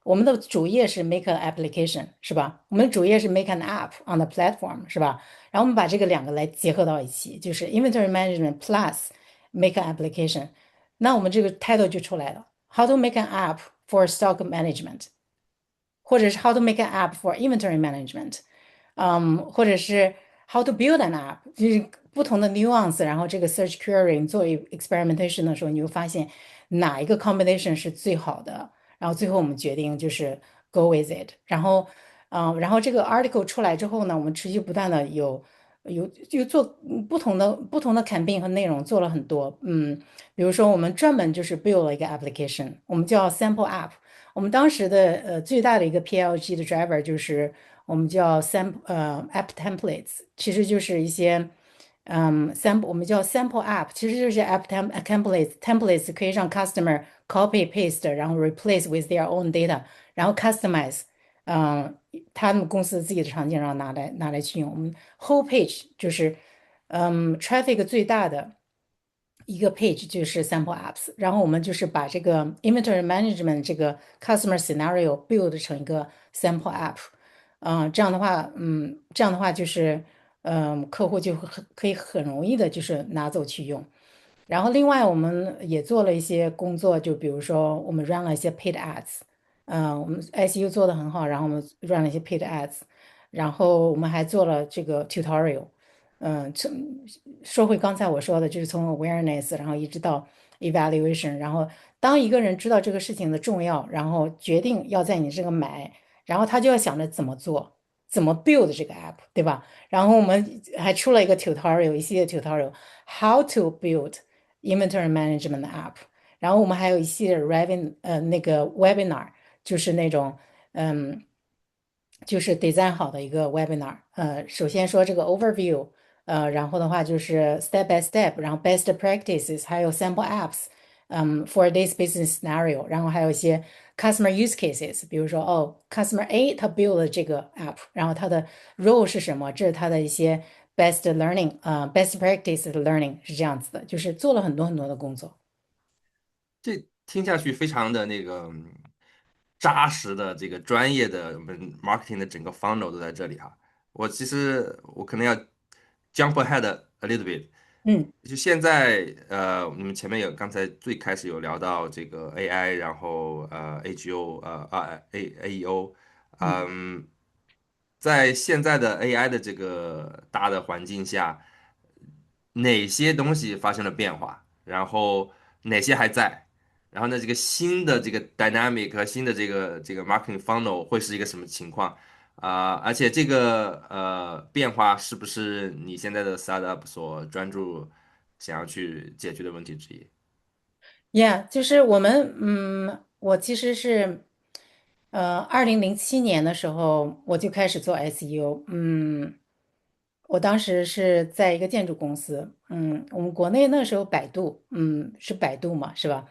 Speaker 1: 我们的主页是 make an application 是吧？我们的主页是 make an app on the platform 是吧？然后我们把这个两个来结合到一起，就是 inventory management plus make an application，那我们这个 title 就出来了，How to make an app for stock management，或者是 How to make an app for inventory management。或者是 how to build an app，就是不同的 nuance，然后这个 search query 你做 experimentation 的时候，你会发现哪一个 combination 是最好的，然后最后我们决定就是 go with it，然后这个 article 出来之后呢，我们持续不断的有做不同的 campaign 和内容做了很多，比如说我们专门就是 build 了一个 application，我们叫 sample app。我们当时的最大的一个 PLG 的 driver 就是我们叫 app templates，其实就是一些sample 我们叫 sample app，其实就是 app templates 可以让 customer copy paste，然后 replace with their own data，然后 customize，他们公司自己的场景，然后拿来去用。我们 whole page 就是traffic 最大的。一个 page 就是 sample apps，然后我们就是把这个 inventory management 这个 customer scenario build 成一个 sample app，这样的话就是，客户就可以很容易的就是拿走去用。然后另外我们也做了一些工作，就比如说我们 run 了一些 paid ads，我们 SEO 做的很好，然后我们 run 了一些 paid ads，然后我们还做了这个 tutorial。说回刚才我说的，就是从 awareness，然后一直到 evaluation，然后当一个人知道这个事情的重要，然后决定要在你这个买，然后他就要想着怎么做，怎么 build 这个 app，对吧？然后我们还出了一个 tutorial，一系列 tutorial，how to build inventory management app，然后我们还有一系列 那个 webinar，就是那种嗯。就是 design 好的一个 webinar，首先说这个 overview，然后的话就是 step by step，然后 best practices，还有 sample apps，for this business scenario，然后还有一些 customer use cases，比如说customer A 他 build 了这个 app，然后他的 role 是什么？这是他的一些 best learning，best practice learning 是这样子的，就是做了很多很多的工作。
Speaker 2: 这听下去非常的那个扎实的这个专业的我们 marketing 的整个 funnel 都在这里哈。我可能要 jump ahead a little bit，
Speaker 1: 嗯
Speaker 2: 就现在你们前面刚才最开始有聊到这个 AI，然后AGO AEO，
Speaker 1: 嗯。
Speaker 2: 嗯，在现在的 AI 的这个大的环境下，哪些东西发生了变化，然后哪些还在？然后呢，这个新的这个 dynamic 和新的这个 marketing funnel 会是一个什么情况而且这个变化是不是你现在的 startup 所专注想要去解决的问题之一？Yeah，
Speaker 1: 就是我其实是，2007年的时候我就开始做 SEO，我当时是在一个建筑公司，我们国内那时候百度，是百度嘛，是吧？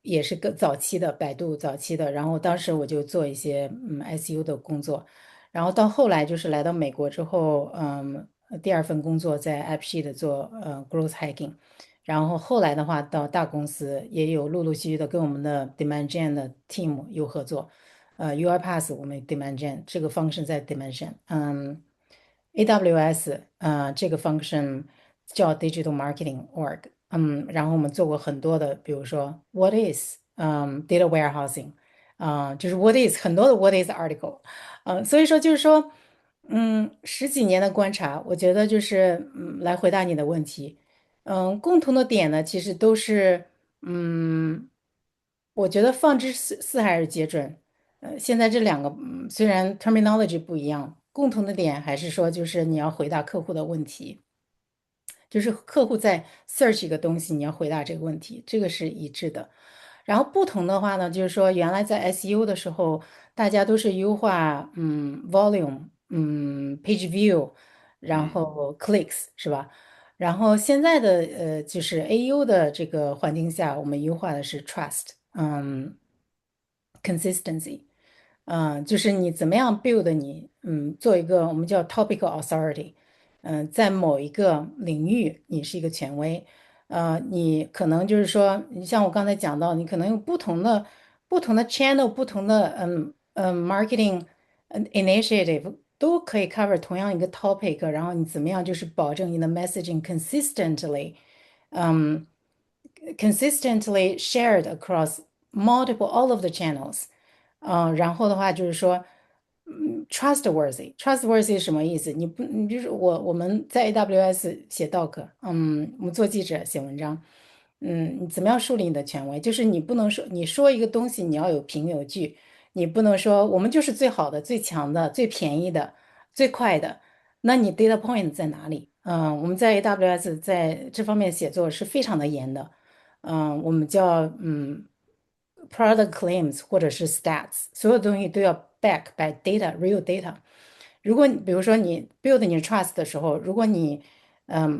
Speaker 1: 也是个早期的百度早期的，然后当时我就做一些SEO 的工作，然后到后来就是来到美国之后，第二份工作在 AppSheet 做growth hacking。然后后来的话，到大公司也有陆陆续续的跟我们的 Demand Gen 的 team 有合作。UiPath 我们 Demand Gen 这个 function 在 Demand Gen，AWS 这个 function 叫 Digital Marketing Org，然后我们做过很多的，比如说 What is data warehousing，就是 What is 很多的 What is article，所以说就是说，十几年的观察，我觉得就是来回答你的问题。共同的点呢，其实都是，我觉得放之四海而皆准。现在这两个，虽然 terminology 不一样，共同的点还是说，就是你要回答客户的问题，就是客户在 search 一个东西，你要回答这个问题，这个是一致的。然后不同的话呢，就是说原来在 SEO 的时候，大家都是优化volume，page view，然
Speaker 2: 嗯。
Speaker 1: 后 clicks 是吧？然后现在的就是 AU 的这个环境下，我们优化的是 trust，consistency，就是你怎么样 build 你，做一个我们叫 topical authority，在某一个领域你是一个权威，你可能就是说，你像我刚才讲到，你可能有不同的不同的 channel、不同的marketing initiative 都可以 cover 同样一个 topic，然后你怎么样就是保证你的 messaging um, consistently shared across multiple all of the channels。然后的话就是说，trustworthy 是什么意思？你不，你就是我们在 AWS 写 doc，我们做记者写文章，你怎么样树立你的权威？就是你不能说你说一个东西，你要有凭有据，你不能说我们就是最好的、最强的、最便宜的、最快的，那你 data point 在哪里？我们在 AWS 在这方面写作是非常的严的。我们叫product claims 或者是 stats，所有东西都要 back by data real data。如果你比如说你 build 你的 trust 的时候，如果你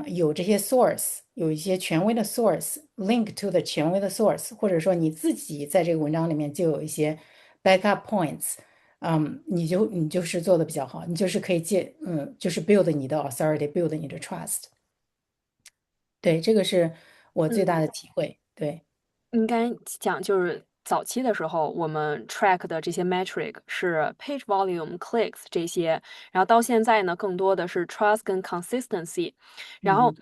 Speaker 1: 有这些 source，有一些权威的 source link to 的权威的 source，或者说你自己在这个文章里面就有一些 backup points。你就是做的比较好，你就是可以就是 build 你的 authority，build 你的 trust。对，这个是我最大
Speaker 3: 嗯。
Speaker 1: 的体会。对。
Speaker 3: 应该讲就是早期的时候，我们 track 的这些 metric 是 page volume、clicks 这些，然后到现在呢，更多的是 trust 跟 consistency，然后，
Speaker 1: 嗯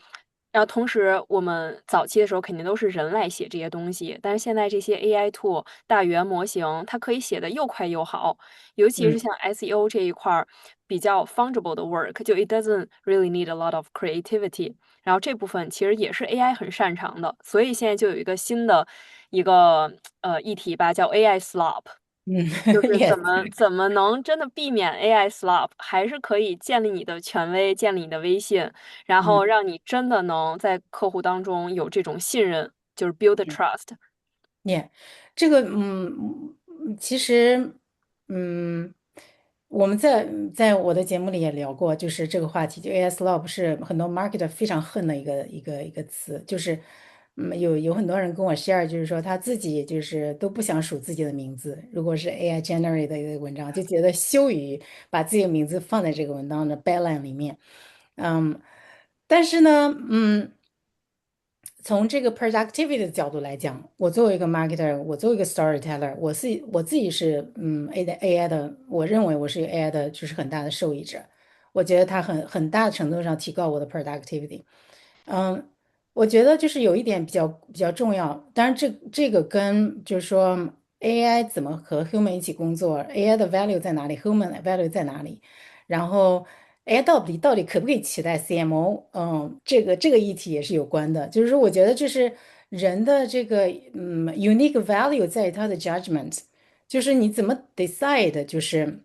Speaker 3: 然后同时我们早期的时候肯定都是人来写这些东西，但是现在这些 AI tool 大语言模型，它可以写的又快又好，尤其
Speaker 1: 嗯
Speaker 3: 是像 SEO 这一块儿比较 fungible 的 work，就 it doesn't really need a lot of creativity。然后这部分其实也是 AI 很擅长的，所以现在就有一个新的一个议题吧，叫 AI slop，
Speaker 1: 嗯
Speaker 3: 就是怎
Speaker 1: ，yes，
Speaker 3: 么怎么能真的避免 AI slop，还是可以建立你的权威，建立你的威信，然
Speaker 1: 嗯
Speaker 3: 后让你真的能在客户当中有这种信任，就是 build a
Speaker 1: 嗯
Speaker 3: trust。
Speaker 1: ，yeah，这个其实嗯，我们在我的节目里也聊过，就是这个话题，就 ASLOP 是很多 marketer 非常恨的一个词，就是有很多人跟我 share，就是说他自己就是都不想数自己的名字，如果是 AI generate 的一个文章，就觉得羞于把自己的名字放在这个文章的 byline 里面。嗯，但是呢，从这个 productivity 的角度来讲，我作为一个 marketer，我作为一个 storyteller，我自己是AI 的，我认为我是一个 AI 的，就是很大的受益者。我觉得它很大程度上提高我的 productivity。嗯，我觉得就是有一点比较重要，当然这个跟就是说 AI 怎么和 human 一起工作，AI 的 value 在哪里，human 的 value 在哪里，然后 AI 到底可不可以取代 CMO？这个议题也是有关的，就是说我觉得就是人的这个unique value 在于他的 judgment，就是你怎么 decide，就是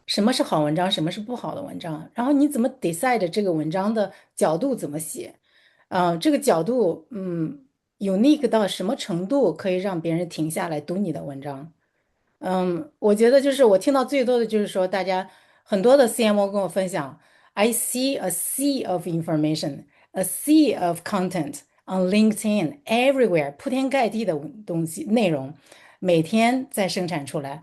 Speaker 1: 什么是好文章，什么是不好的文章，然后你怎么 decide 这个文章的角度怎么写。这个角度，unique 到什么程度可以让别人停下来读你的文章？我觉得就是我听到最多的就是说，大家很多的 CMO 跟我分享，I see a sea of information, a sea of content on LinkedIn everywhere，铺天盖地的东西内容，每天在生产出来。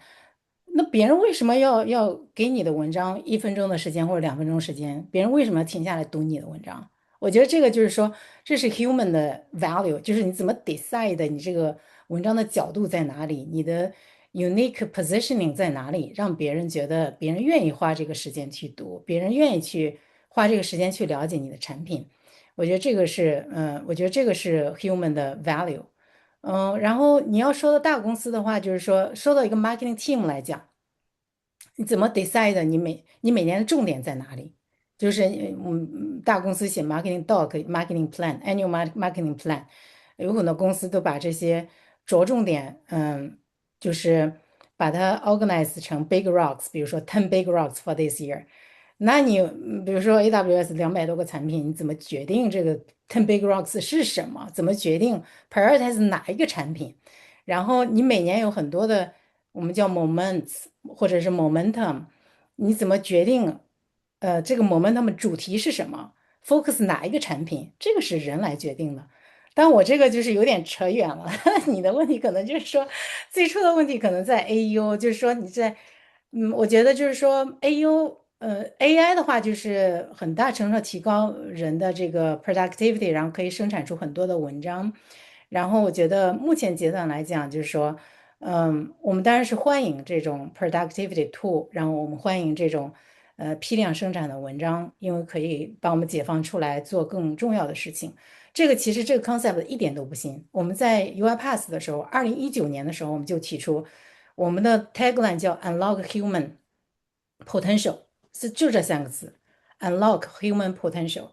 Speaker 1: 那别人为什么要给你的文章1分钟的时间或者2分钟时间？别人为什么要停下来读你的文章？我觉得这个就是说，这是 human 的 value，就是你怎么 decide 你这个文章的角度在哪里，你的 unique positioning 在哪里，让别人觉得别人愿意花这个时间去读，别人愿意去花这个时间去了解你的产品。我觉得这个是 human 的 value。然后你要说到大公司的话，就是说到一个 marketing team 来讲。你怎么 decide 你每年的重点在哪里？就是大公司写 marketing doc、marketing plan、annual marketing plan，有很多公司都把这些着重点，就是把它 organize 成 big rocks，比如说 big rocks for this year。那你比如说 AWS 200多个产品，你怎么决定这个 big rocks 是什么？怎么决定 prioritize 哪一个产品？然后你每年有很多的我们叫 moments 或者是 momentum，你怎么决定？这个 momentum 主题是什么？focus 哪一个产品？这个是人来决定的。但我这个就是有点扯远了。你的问题可能就是说，最初的问题可能在 AU，就是说你在，我觉得就是说 AI 的话，就是很大程度上提高人的这个 productivity，然后可以生产出很多的文章。然后我觉得目前阶段来讲，就是说。我们当然是欢迎这种 productivity tool，然后我们欢迎这种批量生产的文章，因为可以把我们解放出来做更重要的事情。其实这个 concept 一点都不新。我们在 UiPath 的时候，2019年的时候，我们就提出我们的 tagline 叫 Unlock Human Potential，就这3个字，Unlock Human Potential。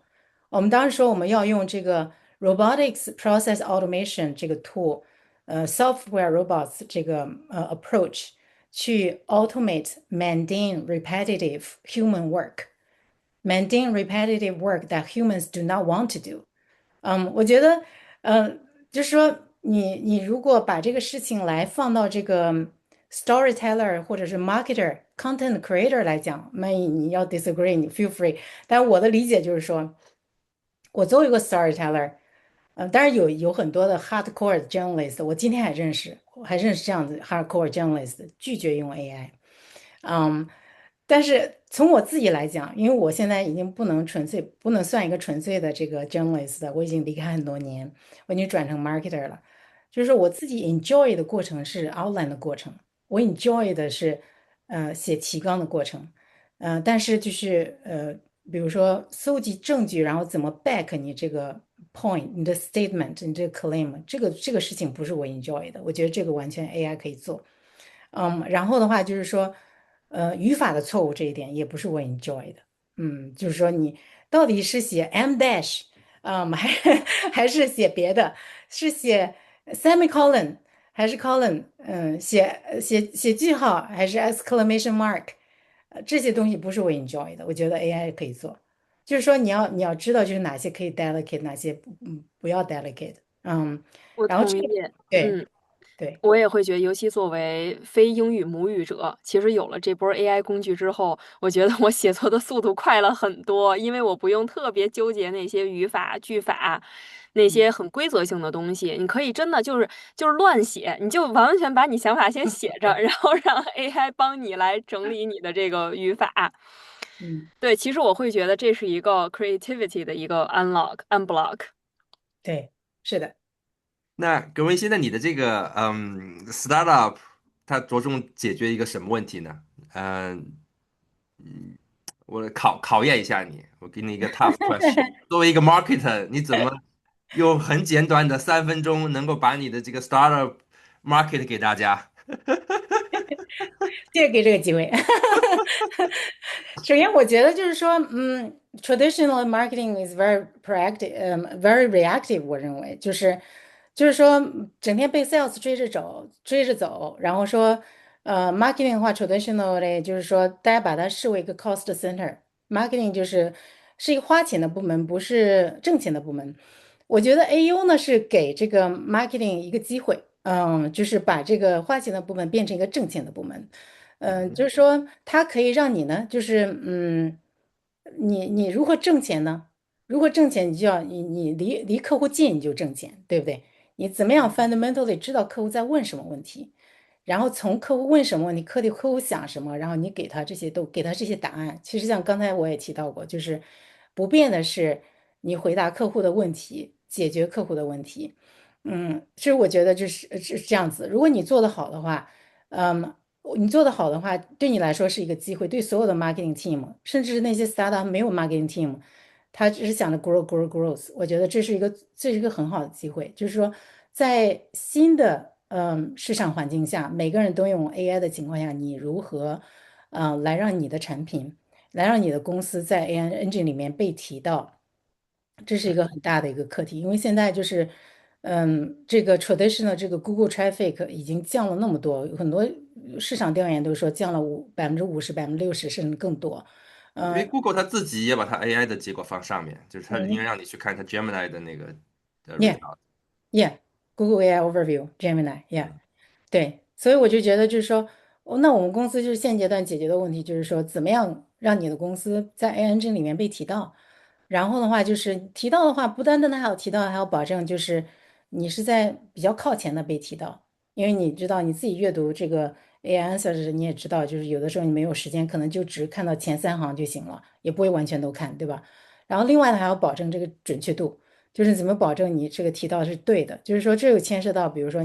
Speaker 1: 我们当时说我们要用这个 Robotics Process Automation 这个 tool，Software Robots 这个approach 去 automate mundane repetitive human work，mundane repetitive work that humans do not want to do。我觉得，就是说你如果把这个事情来放到这个 storyteller 或者是 marketer、content creator 来讲，那你要 disagree，你 feel free。但我的理解就是说，我作为一个 storyteller，当然有很多的 hardcore journalist，我今天还认识这样子 hardcore journalist，拒绝用 AI。嗯，但是从我自己来讲，因为我现在已经不能算一个纯粹的这个 journalist 的，我已经离开很多年，我已经转成 marketer 了。就是说我自己 enjoy 的过程是 outline 的过程，我 enjoy 的是写提纲的过程，但是就是比如说搜集证据，然后怎么 back 你这个 point，你的 statement，你这个 claim，这个事情不是我 enjoy 的，我觉得这个完全 AI 可以做。然后的话就是说，语法的错误这一点也不是我 enjoy 的。就是说你到底是写 m dash，还是写别的，是写 semicolon 还是 colon，写句号还是 exclamation mark，这些东西不是我 enjoy 的，我觉得 AI 可以做。就是说你要知道就是哪些可以 delegate，哪些不要 delegate。
Speaker 3: 我
Speaker 1: 然后这个
Speaker 3: 同意。
Speaker 1: 对
Speaker 3: 嗯。
Speaker 1: 对。
Speaker 3: 我也会觉得，尤其作为非英语母语者，其实有了这波 AI 工具之后，我觉得我写作的速度快了很多，因为我不用特别纠结那些语法、句法，那些很规则性的东西。你可以真的就是乱写，你就完完全把你想法先写着，然后让 AI 帮你来整理你的这个语法。
Speaker 1: 嗯。
Speaker 3: 对，其实我会觉得这是一个 creativity 的一个 unblock。
Speaker 1: 对，是的。
Speaker 2: 那格威，现在你的这个startup，它着重解决一个什么问题呢？嗯、我考验一下你，我给你一个 tough question。作为一个 marketer，你怎么用很简短的3分钟能够把你的这个 startup market 给大家？
Speaker 1: 谢谢给这个机会。首先，我觉得就是说，traditional marketing is very proactive，very reactive。我认为就是说，整天被 sales 追着走，然后说，marketing 的话，traditional 的，就是说，大家把它视为一个 cost center，marketing 是一个花钱的部门，不是挣钱的部门。我觉得 AU 呢是给这个 marketing 一个机会，就是把这个花钱的部门变成一个挣钱的部门。就是说它可以让你呢，就是你如何挣钱呢？如何挣钱，你离客户近你就挣钱，对不对？你怎么样 fundamentally 知道客户在问什么问题，然后从客户问什么问题，客户想什么，然后你给他这些答案。其实像刚才我也提到过，就是不变的是你回答客户的问题，解决客户的问题。其实我觉得是这样子。如果你做得好的话，嗯，你做得好的话，对你来说是一个机会，对所有的 marketing team，甚至是那些 startup 没有 marketing team，他只是想着 growth。我觉得这是一个很好的机会，就是说在新的市场环境下，每个人都用 AI 的情况下，你如何来让你的产品，来让你的公司在 AI engine 里面被提到。这是一个很大的一个课题，因为现在就是，这个 traditional 这个 Google traffic 已经降了那么多，有很多市场调研都说降了50%、60%、甚至更多。
Speaker 2: 因为 Google 它自己也把它 AI 的结果放上面，就是它应该
Speaker 1: 嗯
Speaker 2: 让你去看它 Gemini 的那个
Speaker 1: ，Yeah
Speaker 2: result。Yeah，Google
Speaker 1: AI Overview Gemini，Yeah。对，所以我就觉得就是说，那我们公司就是现阶段解决的问题，就是说怎么样让你的公司在 AI engine 里面被提到。然后的话就是提到的话，不单单的还有提到，还要保证就是你是在比较靠前的被提到，因为你知道你自己阅读这个 AI answers，你也知道，就是有的时候你没有时间，可能就只看到前3行就行了，也不会完全都看，对吧？然后另外呢，还要保证这个准确度。就是怎么保证你这个提到是对的，就是说这又牵涉到，比如说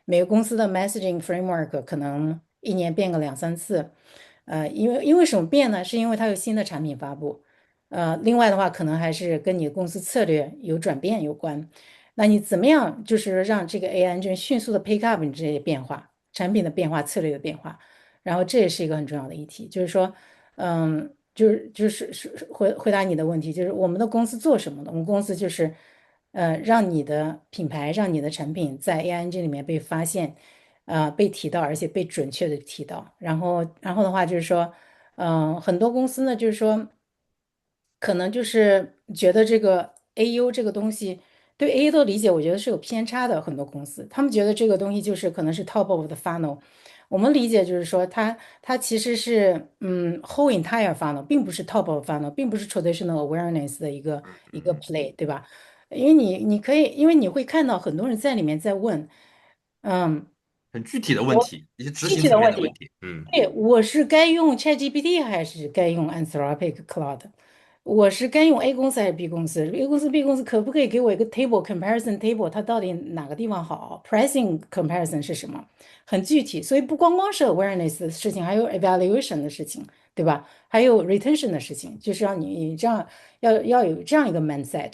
Speaker 1: 每个公司的 messaging framework 可能一年变个两三次，因为什么变呢？是因为它有新的产品发布，另外的话可能还是跟你公司策略有转变有关。那你怎么样就是让这个 AI engine 迅速的 pick up 你这些变化，产品的变化、策略的变化？然后这也是一个很重要的议题，就是说，就是回答你的问题，就是我们的公司做什么的？我们公司就是，让你的品牌、让你的产品在 AI engine 里面被发现，被提到，而且被准确的提到。然后的话就是说，很多公司呢，就是说，可能就是觉得这个 AU 这个东西对 AU 的理解，我觉得是有偏差的。很多公司他们觉得这个东西就是可能是 top of the funnel。我们理解就是说它其实是whole entire funnel，并不是 top of funnel，并不是 traditional awareness 的一个 play，对吧？因为你可以，因为你会看到很多人在里面在问，嗯。
Speaker 2: 很具体的问
Speaker 1: 我
Speaker 2: 题，一些执
Speaker 1: 具
Speaker 2: 行层面
Speaker 1: 体的问题，
Speaker 2: 的问题。
Speaker 1: 对，我是该用 ChatGPT 还是该用 Anthropic Cloud？我是该用 A 公司还是 B 公司？A 公司、B 公司可不可以给我一个 table comparison table？它到底哪个地方好？Pricing comparison 是什么？很具体，所以不光光是 awareness 的事情，还有 evaluation 的事情，对吧？还有 retention 的事情，就是让你这样要有这样一个 mindset。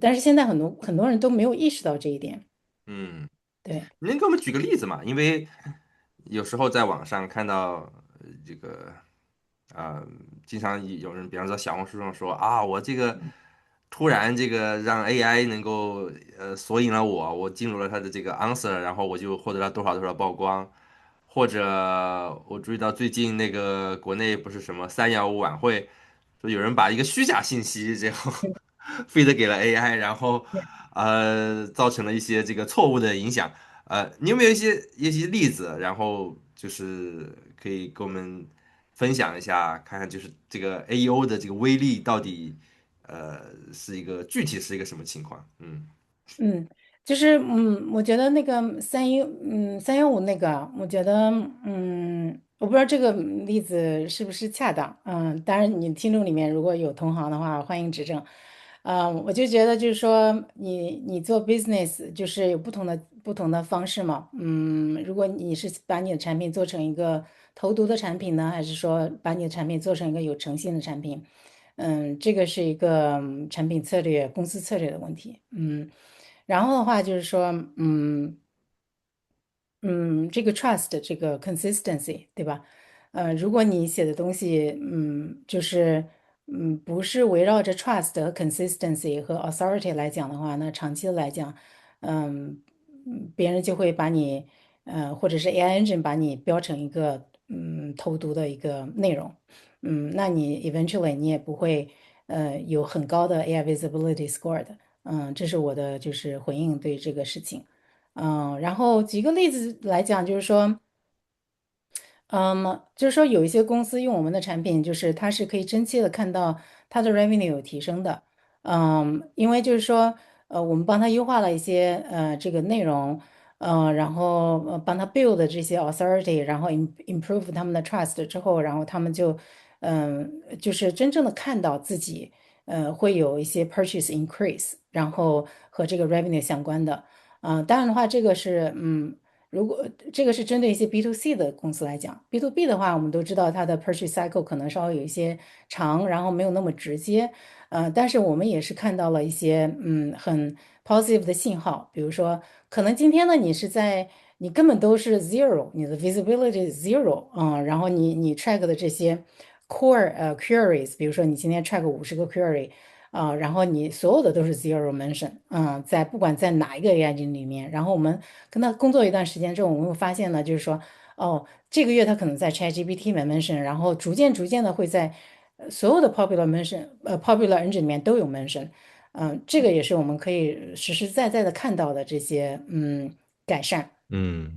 Speaker 1: 但是现在很多人都没有意识到这一点。
Speaker 2: 嗯，
Speaker 1: 对，
Speaker 2: 你能给我们举个例子吗？因为有时候在网上看到这个，呃，经常有人，比方说小红书上说啊，我这个突然这个让 AI 能够索引了我进入了它的这个 answer，然后我就获得了多少多少曝光。或者我注意到最近那个国内不是什么315晚会，说有人把一个虚假信息这样 feed 给了 AI，然后造成了一些这个错误的影响。你有没有一些例子，然后就是可以跟我们分享一下，看看就是这个 AEO 的这个威力到底是一个具体是一个什么情况？
Speaker 1: 嗯，就是我觉得那个315那个，我觉得我不知道这个例子是不是恰当。当然你听众里面如果有同行的话，欢迎指正。我就觉得就是说你做 business 就是有不同的方式嘛。如果你是把你的产品做成一个投毒的产品呢，还是说把你的产品做成一个有诚信的产品？这个是一个产品策略、公司策略的问题。然后的话就是说，这个 trust，这个 consistency，对吧？如果你写的东西，就是不是围绕着 trust 和 consistency 和 authority 来讲的话，那长期的来讲，嗯别人就会把你，或者是 AI engine 把你标成一个投毒的一个内容。那你 eventually 你也不会有很高的 AI visibility score 的。这是我的就是回应对这个事情。然后举个例子来讲，就是说。就是说有一些公司用我们的产品，就是它是可以真切的看到它的 revenue 有提升的。因为就是说，我们帮他优化了一些这个内容，然后帮他 build 这些 authority，然后 improve 他们的 trust 之后，然后他们就就是真正的看到自己会有一些 purchase increase，然后和这个 revenue 相关的。当然的话，这个是如果这个是针对一些 B to C 的公司来讲，B to B 的话，我们都知道它的 purchase cycle 可能稍微有一些长，然后没有那么直接。但是我们也是看到了一些很 positive 的信号，比如说可能今天呢你根本都是 zero，你的 visibility is zero，然后你 track 的这些 core queries，比如说你今天 track 50个 query。然后你所有的都是 zero mention，在不管在哪一个 AI 里面，然后我们跟他工作一段时间之后，我们会发现呢，就是说，哦，这个月他可能在 ChatGPT 里面 mention，然后逐渐的会在所有的 popular engine 里面都有 mention。这个也是我们可以实实在在的看到的这些改善。
Speaker 2: 嗯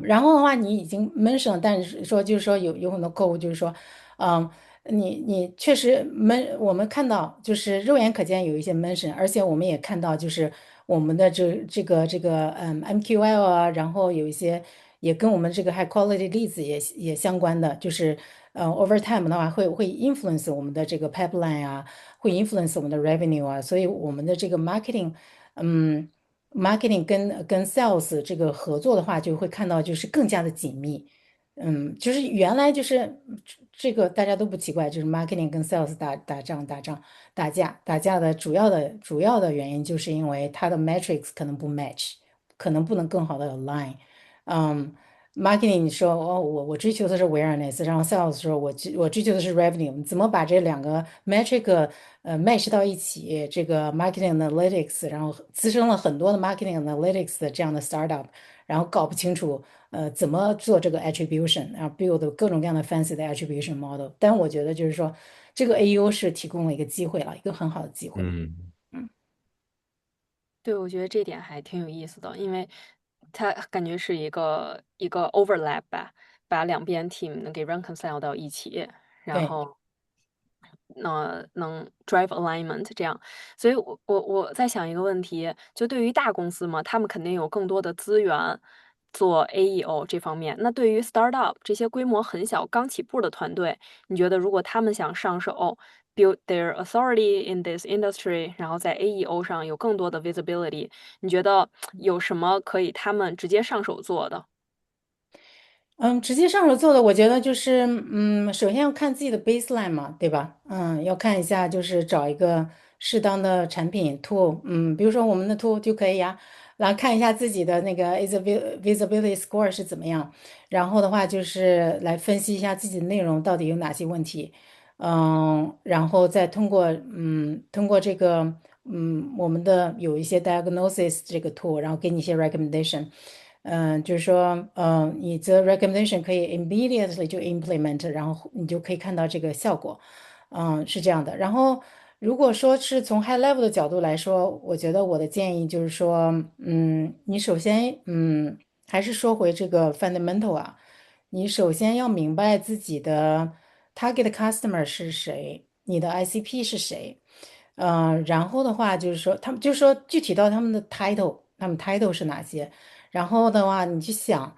Speaker 1: 然后的话，你已经 mention 了，但是说就是说有很多客户就是说，嗯，你确实我们看到就是肉眼可见有一些 mention，而且我们也看到就是我们的这个MQL 啊，然后有一些也跟我们这个 high quality 例子也相关的，就是over time 的话会 influence 我们的这个 pipeline 啊，会 influence 我们的 revenue 啊，所以我们的这个 marketing。嗯。marketing 跟 sales 这个合作的话，就会看到就是更加的紧密。就是原来就是这个大家都不奇怪，就是 marketing 跟 sales 打架的主要的原因，就是因为它的 metrics 可能不 match，可能不能更好的 align。嗯，marketing 你说哦，我追求的是 awareness，然后 sales 说我追求的是 revenue，你怎么把这两个 metric match 到一起？这个 marketing analytics，然后滋生了很多的 marketing analytics 的这样的 startup，然后搞不清楚怎么做这个 attribution，然后 build 各种各样的 fancy 的 attribution model。但我觉得就是说，这个 AU 是提供了一个机会了，一个很好的机会。
Speaker 2: 嗯
Speaker 1: 嗯，
Speaker 3: 对，我觉得这点还挺有意思的，因为它感觉是一个 overlap 吧，把两边 team 能给 reconcile 到一起，然
Speaker 1: 对。
Speaker 3: 后能 drive alignment 这样。所以我在想一个问题，就对于大公司嘛，他们肯定有更多的资源做 AEO 这方面。那对于 startup 这些规模很小、刚起步的团队，你觉得如果他们想上手，build their authority in this industry，然后在 AEO 上有更多的 visibility，你觉得有什么可以他们直接上手做的？
Speaker 1: 直接上手做的，我觉得就是，首先要看自己的 baseline 嘛，对吧？要看一下，就是找一个适当的产品 tool，比如说我们的 tool 就可以呀，然后看一下自己的那个 visibility score 是怎么样，然后的话就是来分析一下自己的内容到底有哪些问题，然后再通过这个，我们的有一些 diagnosis 这个 tool，然后给你一些 recommendation。就是说，你的 recommendation 可以 immediately 就 implement，然后你就可以看到这个效果，是这样的。然后，如果说是从 high level 的角度来说，我觉得我的建议就是说，你首先，还是说回这个 fundamental 啊，你首先要明白自己的 target customer 是谁，你的 ICP 是谁。然后的话就是说，他们就是说具体到他们的 title，他们 title 是哪些？然后的话，你去想，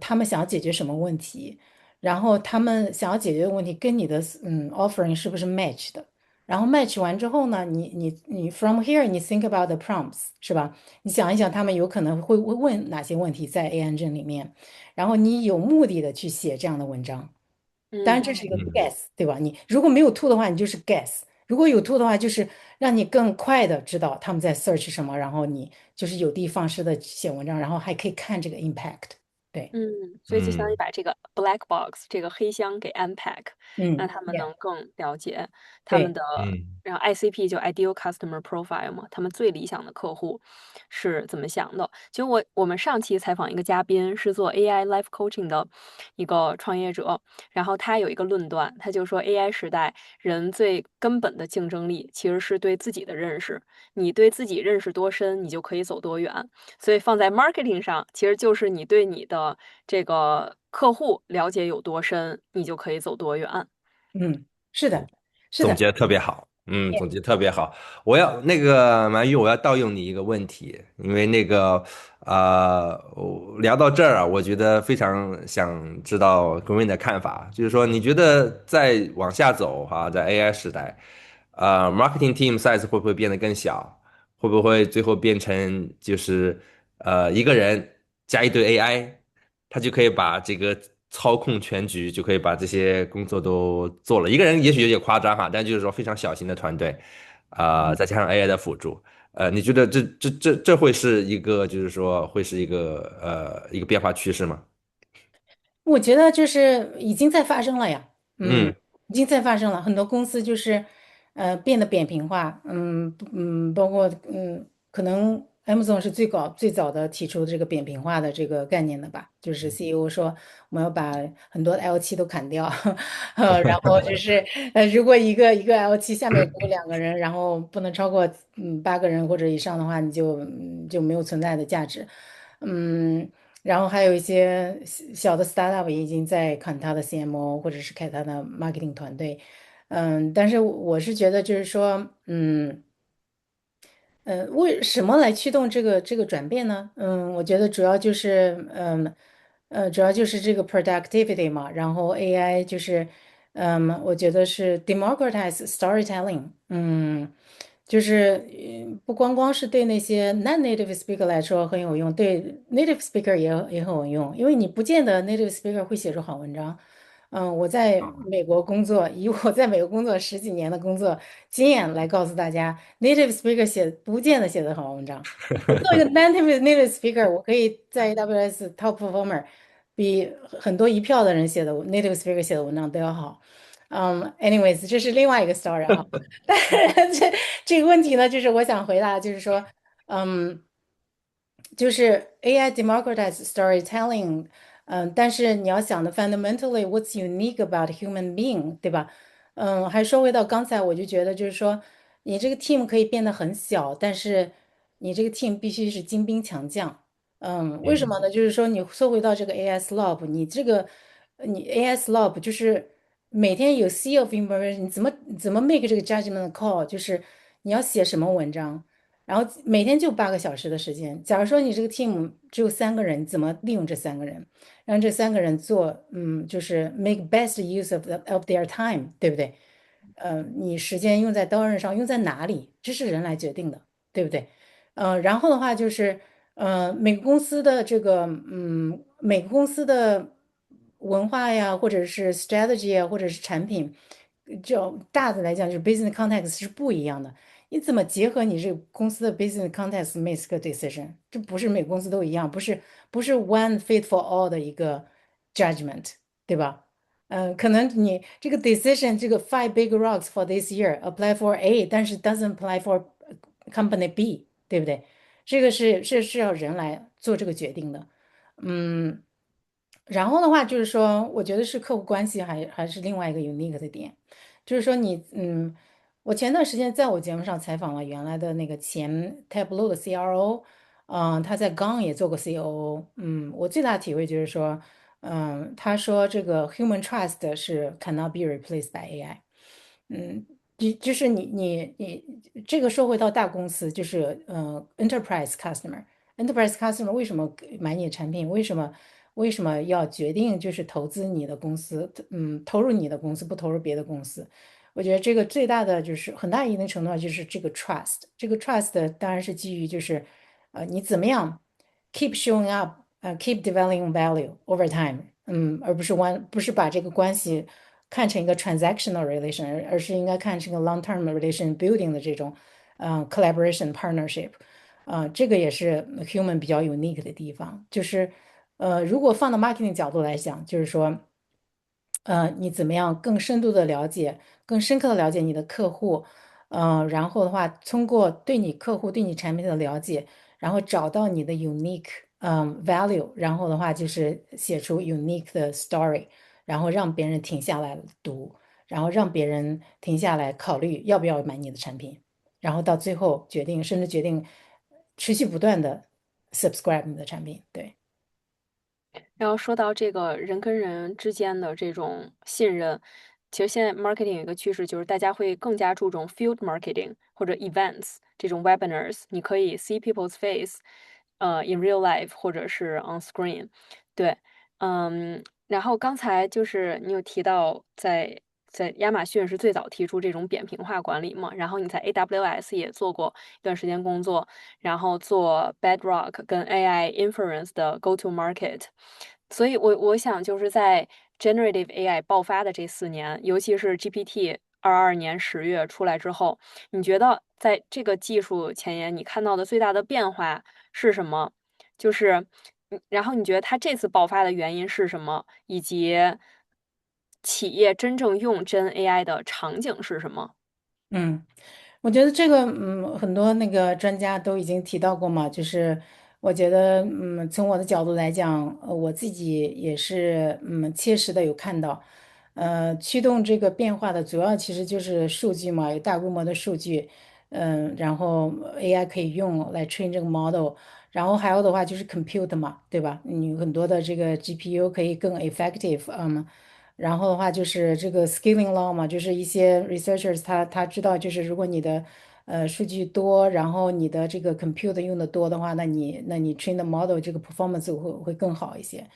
Speaker 1: 他们想要解决什么问题？然后他们想要解决的问题跟你的offering是不是 match 的？然后 match 完之后呢，你 from here 你 think about the prompts 是吧？你想一想，他们有可能会问哪些问题在 AI engine 里面，然后你有目的的去写这样的文章。当然
Speaker 3: 嗯
Speaker 1: 这是一个
Speaker 2: 嗯
Speaker 1: guess，对吧？你如果没有 to 的话，你就是 guess；如果有 to 的话，就是让你更快的知道他们在 search 什么，然后你就是有的放矢的写文章，然后还可以看这个 impact。对，
Speaker 3: 所以就相当于
Speaker 2: 嗯
Speaker 3: 把这个 black box 这个黑箱给 unpack，让他们
Speaker 1: ，yeah，
Speaker 3: 能更了解他们
Speaker 1: 对，
Speaker 3: 的，
Speaker 2: 嗯
Speaker 3: 然后 ICP 就 ideal customer profile 嘛，他们最理想的客户是怎么想的。其实我们上期采访一个嘉宾是做 AI life coaching 的一个创业者，然后他有一个论断，他就说 AI 时代人最根本的竞争力其实是对自己的认识，你对自己认识多深，你就可以走多远。所以放在 marketing 上，其实就是你对你的这个客户了解有多深，你就可以走多远。
Speaker 1: 是的，是的，
Speaker 2: 总结的特别好，总结得特别好。我要那个蛮玉，我要盗用你一个问题，因为那个聊到这儿啊，我觉得非常想知道 Green 的看法，就是说你觉得再往下走哈、在 AI 时代，marketing team size 会不会变得更小？会不会最后变成就是一个人加一堆 AI，他就可以把这个操控全局，就可以把这些工作都做了。一个人也许有点夸张哈，但就是说非常小型的团队，再加上 AI 的辅助，你觉得这会是一个就是说会是一个变化趋势吗？
Speaker 1: 我觉得就是已经在发生了呀，
Speaker 2: 嗯
Speaker 1: 已经在发生了，很多公司就是变得扁平化，包括可能 Amazon 是最早的提出这个扁平化的这个概念的吧，就是 CEO 说我们要把很多 L7都砍掉，然后就是如果一个 L7下面只有2个人，然后不能超过8个人或者以上的话，你就没有存在的价值，嗯。然后还有一些小的 startup 也已经在砍他的 CMO，或者是砍他的 marketing 团队，但是我是觉得就是说，为什么来驱动这个转变呢？我觉得主要就是，主要就是这个 productivity 嘛，然后 AI 就是，我觉得是 democratize storytelling，就是不光光是对那些 non-native speaker 来说很有用，对 native speaker 也很有用，因为你不见得 native speaker 会写出好文章。我在
Speaker 2: 啊，
Speaker 1: 美国工作，以我在美国工作10几年的工作经验来告诉大家，native speaker 不见得写的好文章。我做一个 native speaker，我可以在 AWS top performer 比很多一票的人写的 native speaker 写的文章都要好。anyways，这是另外一个 story 哈。但是这个问题呢，就是我想回答，就是说，嗯，就是 AI democratize storytelling，但是你要想的 fundamentally what's unique about human being，对吧？还说回到刚才，我就觉得就是说，你这个 team 可以变得很小，但是你这个 team 必须是精兵强将。为什么
Speaker 2: 嗯
Speaker 1: 呢？就是说你说回到这个 AS Lob，你 AS Lob 就是每天有 sea of information，你怎么 make 这个 judgment call，就是你要写什么文章。然后每天就8个小时的时间。假如说你这个 team 只有3个人，怎么利用这三个人，让这3个人做，就是 make best use of their time，对不对？你时间用在刀刃上，用在哪里，这是人来决定的，对不对？然后的话就是，每个公司的文化呀，或者是 strategy 啊，或者是产品，这种大的来讲，就是 business context 是不一样的。你怎么结合你这个公司的 business context make 个 decision？这不是每个公司都一样，不是 one fit for all 的一个 judgment，对吧？可能你这个 decision 这个 five big rocks for this year apply for A，但是 doesn't apply for company B，对不对？这个是要人来做这个决定的。嗯，然后的话就是说，我觉得是客户关系还是另外一个 unique 的点，就是说我前段时间在我节目上采访了原来的那个前 Tableau 的 CRO，他在刚也做过 COO，我最大的体会就是说，他说这个 human trust 是 cannot be replaced by AI。就是你这个说回到大公司，就是enterprise customer，enterprise customer 为什么买你的产品？为什么要决定就是投资你的公司？投入你的公司，不投入别的公司？我觉得这个最大的就是很大一定程度上就是这个 trust，这个 trust 当然是基于就是你怎么样 keep showing up，keep developing value over time，而不是把这个关系看成一个 transactional relation，而是应该看成一个 long-term relation building 的这种collaboration partnership，这个也是 human 比较 unique 的地方，就是如果放到 marketing 角度来讲，就是说。你怎么样更深度的了解、更深刻的了解你的客户，然后的话，通过对你客户、对你产品的了解，然后找到你的 unique value，然后的话就是写出 unique 的 story，然后让别人停下来读，然后让别人停下来考虑要不要买你的产品，然后到最后决定，甚至决定持续不断的 subscribe 你的产品，对。
Speaker 3: 然后说到这个人跟人之间的这种信任，其实现在 marketing 有一个趋势，就是大家会更加注重 field marketing 或者 events 这种 webinars，你可以 see people's face，in real life 或者是 on screen。对，然后刚才就是你有提到在亚马逊是最早提出这种扁平化管理嘛，然后你在 AWS 也做过一段时间工作，然后做 Bedrock 跟 AI inference 的 go to market。所以我想就是在 generative AI 爆发的这4年，尤其是 GPT 22年10月出来之后，你觉得在这个技术前沿，你看到的最大的变化是什么？就是然后你觉得它这次爆发的原因是什么？以及企业真正用真 AI 的场景是什么？
Speaker 1: 嗯，我觉得这个，很多那个专家都已经提到过嘛，就是我觉得，从我的角度来讲，我自己也是，切实的有看到，驱动这个变化的主要其实就是数据嘛，有大规模的数据，然后 AI 可以用来 train 这个 model，然后还有的话就是 compute 嘛，对吧？你很多的这个 GPU 可以更 effective，然后的话就是这个 scaling law 嘛，就是一些 researchers 他知道，就是如果你的数据多，然后你的这个 compute 用的多的话，那你 train 的 model 这个 performance 会更好一些。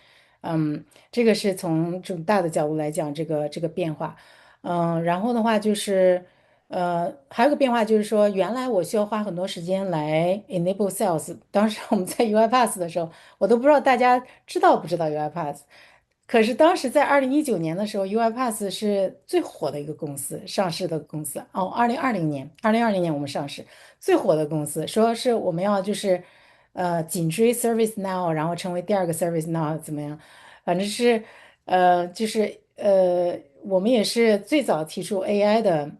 Speaker 1: 这个是从这种大的角度来讲，这个变化。然后的话就是，还有个变化就是说，原来我需要花很多时间来 enable sales。当时我们在 UiPath 的时候，我都不知道大家知道不知道 UiPath。可是当时在2019年的时候，UiPath 是最火的一个公司，上市的公司。哦，二零二零年我们上市，最火的公司，说是我们要就是紧追 ServiceNow，然后成为第二个 ServiceNow 怎么样？反正是我们也是最早提出 AI 的，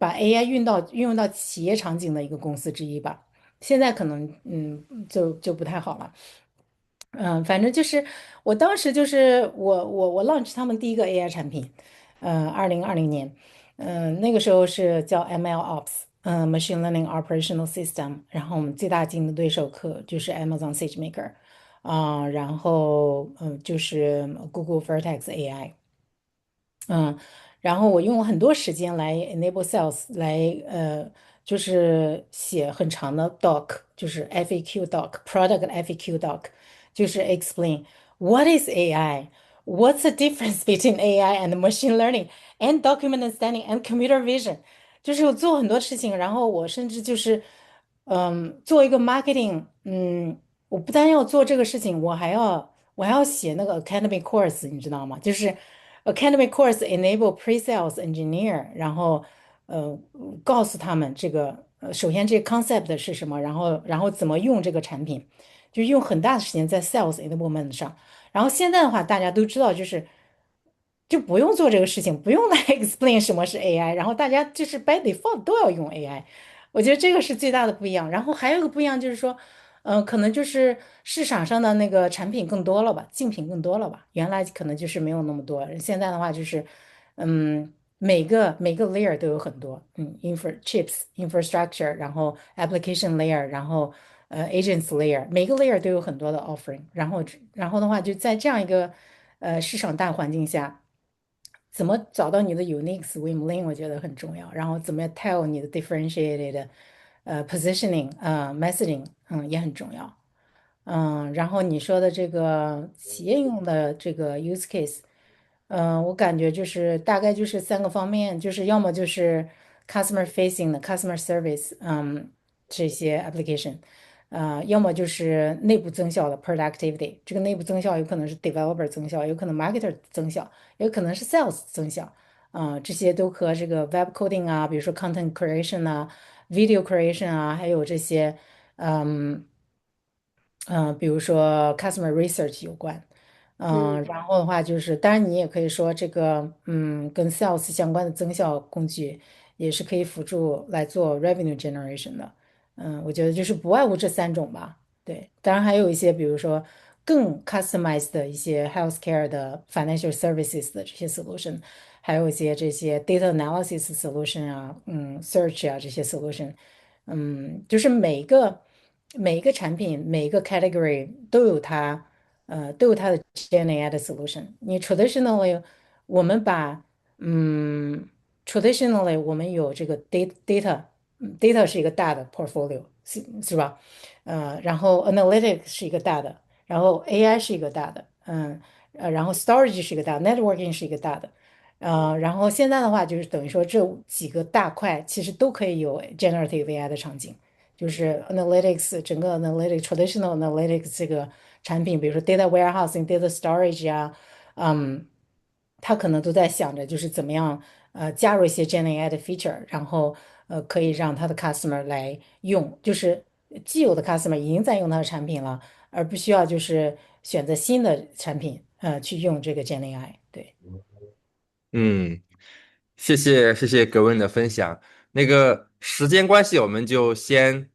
Speaker 1: 把 AI 运用到企业场景的一个公司之一吧。现在可能就不太好了。反正就是我当时就是我 launch 他们第一个 AI 产品，2020年，那个时候是叫 MLOps，Machine Learning Operational System，然后我们最大竞争对手就是 Amazon SageMaker，然后就是 Google Vertex AI。然后我用了很多时间来 enable sales，就是写很长的 doc，就是 FAQ doc，product FAQ doc，就是 explain what is AI。What's the difference between AI and machine learning and document understanding and computer vision？就是我做很多事情，然后我甚至就是，做一个 marketing，我不但要做这个事情，我还要写那个 academic course，你知道吗？就是 academic course enable pre-sales engineer，然后呃告诉他们这个首先这个 concept 是什么，然后怎么用这个产品，就用很大的时间在 sales enablement 上。然后现在的话，大家都知道，就不用做这个事情，不用来 explain 什么是 AI，然后大家就是 by default 都要用 AI。我觉得这个是最大的不一样。然后还有一个不一样就是说，可能就是市场上的那个产品更多了吧，竞品更多了吧。原来可能就是没有那么多，现在的话就是，每个 layer 都有很多，chips infrastructure，然后 application layer，然后agents layer，每个 layer 都有很多的 offering。然后的话就在这样一个市场大环境下。怎么找到你的 unique swim lane，我觉得很重要。然后怎么 tell 你的 differentiated positioning messaging，也很重要。然后你说的这个企业用的这个 use case，我感觉就是大概就是3个方面，就是要么就是 customer facing 的 customer service，这些 application，要么就是内部增效的 productivity，这个内部增效有可能是 developer 增效，有可能 marketer 增效，也可能是 sales 增效，这些都和这个 web coding 啊，比如说 content creation 啊，video creation 啊，还有这些，嗯。比如说 customer research 有关，
Speaker 3: 嗯
Speaker 1: 然后的话就是，当然你也可以说这个，跟 sales 相关的增效工具也是可以辅助来做 revenue generation 的，我觉得就是不外乎这3种吧，对，当然还有一些，比如说更 customized 的一些 healthcare 的 financial services 的这些 solution，还有一些这些 data analysis solution 啊，search 啊这些 solution。就是每一个产品，每一个 category 都有它的 GenAI 的 solution。你 traditionally 我们把嗯 traditionally 我们有这个 data，data 是一个大的 portfolio，是吧？然后 analytics 是一个大的，然后 AI 是一个大的，然后 storage 是一个大的，networking 是一个大的。然后现在的话，就是等于说这几个大块其实都可以有 generative AI 的场景，就是 analytics 整个 analytics traditional analytics 这个产品，比如说 data warehousing、data storage 啊，嗯，他可能都在想着就是怎么样加入一些 Gen AI 的 feature，然后可以让他的 customer 来用，就是既有的 customer 已经在用他的产品了，而不需要就是选择新的产品去用这个 Gen AI，对。
Speaker 2: 嗯，谢谢格温的分享。那个时间关系，我们就先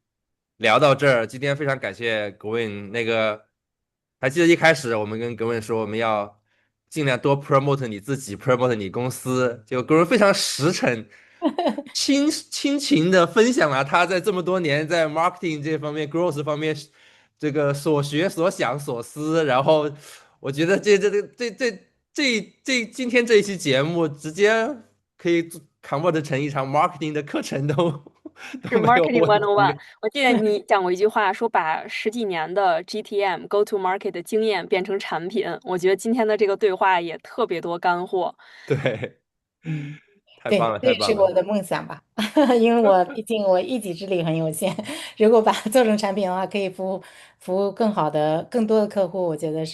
Speaker 2: 聊到这儿。今天非常感谢格温。那个还记得一开始我们跟格温说，我们要尽量多 promote 你自己，promote 你公司。就格温非常实诚、亲情的分享了他在这么多年在 marketing 这方面、growth 方面这个所学所想所思。然后我觉得今天这一期节目直接可以 convert 成一场 marketing 的课程都
Speaker 3: 是
Speaker 2: 都没有
Speaker 3: marketing
Speaker 2: 问
Speaker 3: 101。
Speaker 2: 题。
Speaker 3: 我记得你讲过一句话，说把十几年的 GTM go to market 的经验变成产品。我觉得今天的这个对话也特别多干货。
Speaker 2: 对，
Speaker 1: 嗯。对，
Speaker 2: 太棒了，
Speaker 1: 这
Speaker 2: 太棒了。
Speaker 1: 也是我的梦想吧，因为我毕竟我一己之力很有限，如果把它做成产品的话，可以服务更好的、更多的客户，我觉得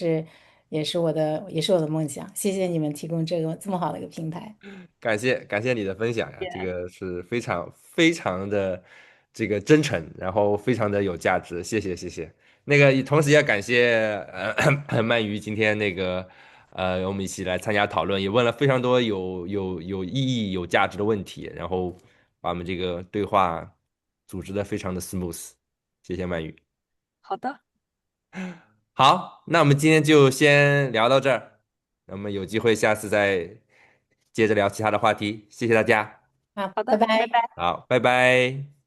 Speaker 1: 也是我的梦想。谢谢你们提供这么好的一个平台。
Speaker 2: 感谢你的分享呀，这个是非常非常的这个真诚，然后非常的有价值，谢谢谢谢。那个同时也感谢鳗鱼今天我们一起来参加讨论，也问了非常多有意义、有价值的问题，然后把我们这个对话组织的非常的 smooth，谢谢鳗鱼。
Speaker 3: 好的，
Speaker 2: 好，那我们今天就先聊到这儿，那么有机会下次再接着聊其他的话题，谢谢大家。
Speaker 1: 好，
Speaker 3: 好的，拜
Speaker 1: 拜拜。
Speaker 3: 拜。
Speaker 2: 好，拜拜。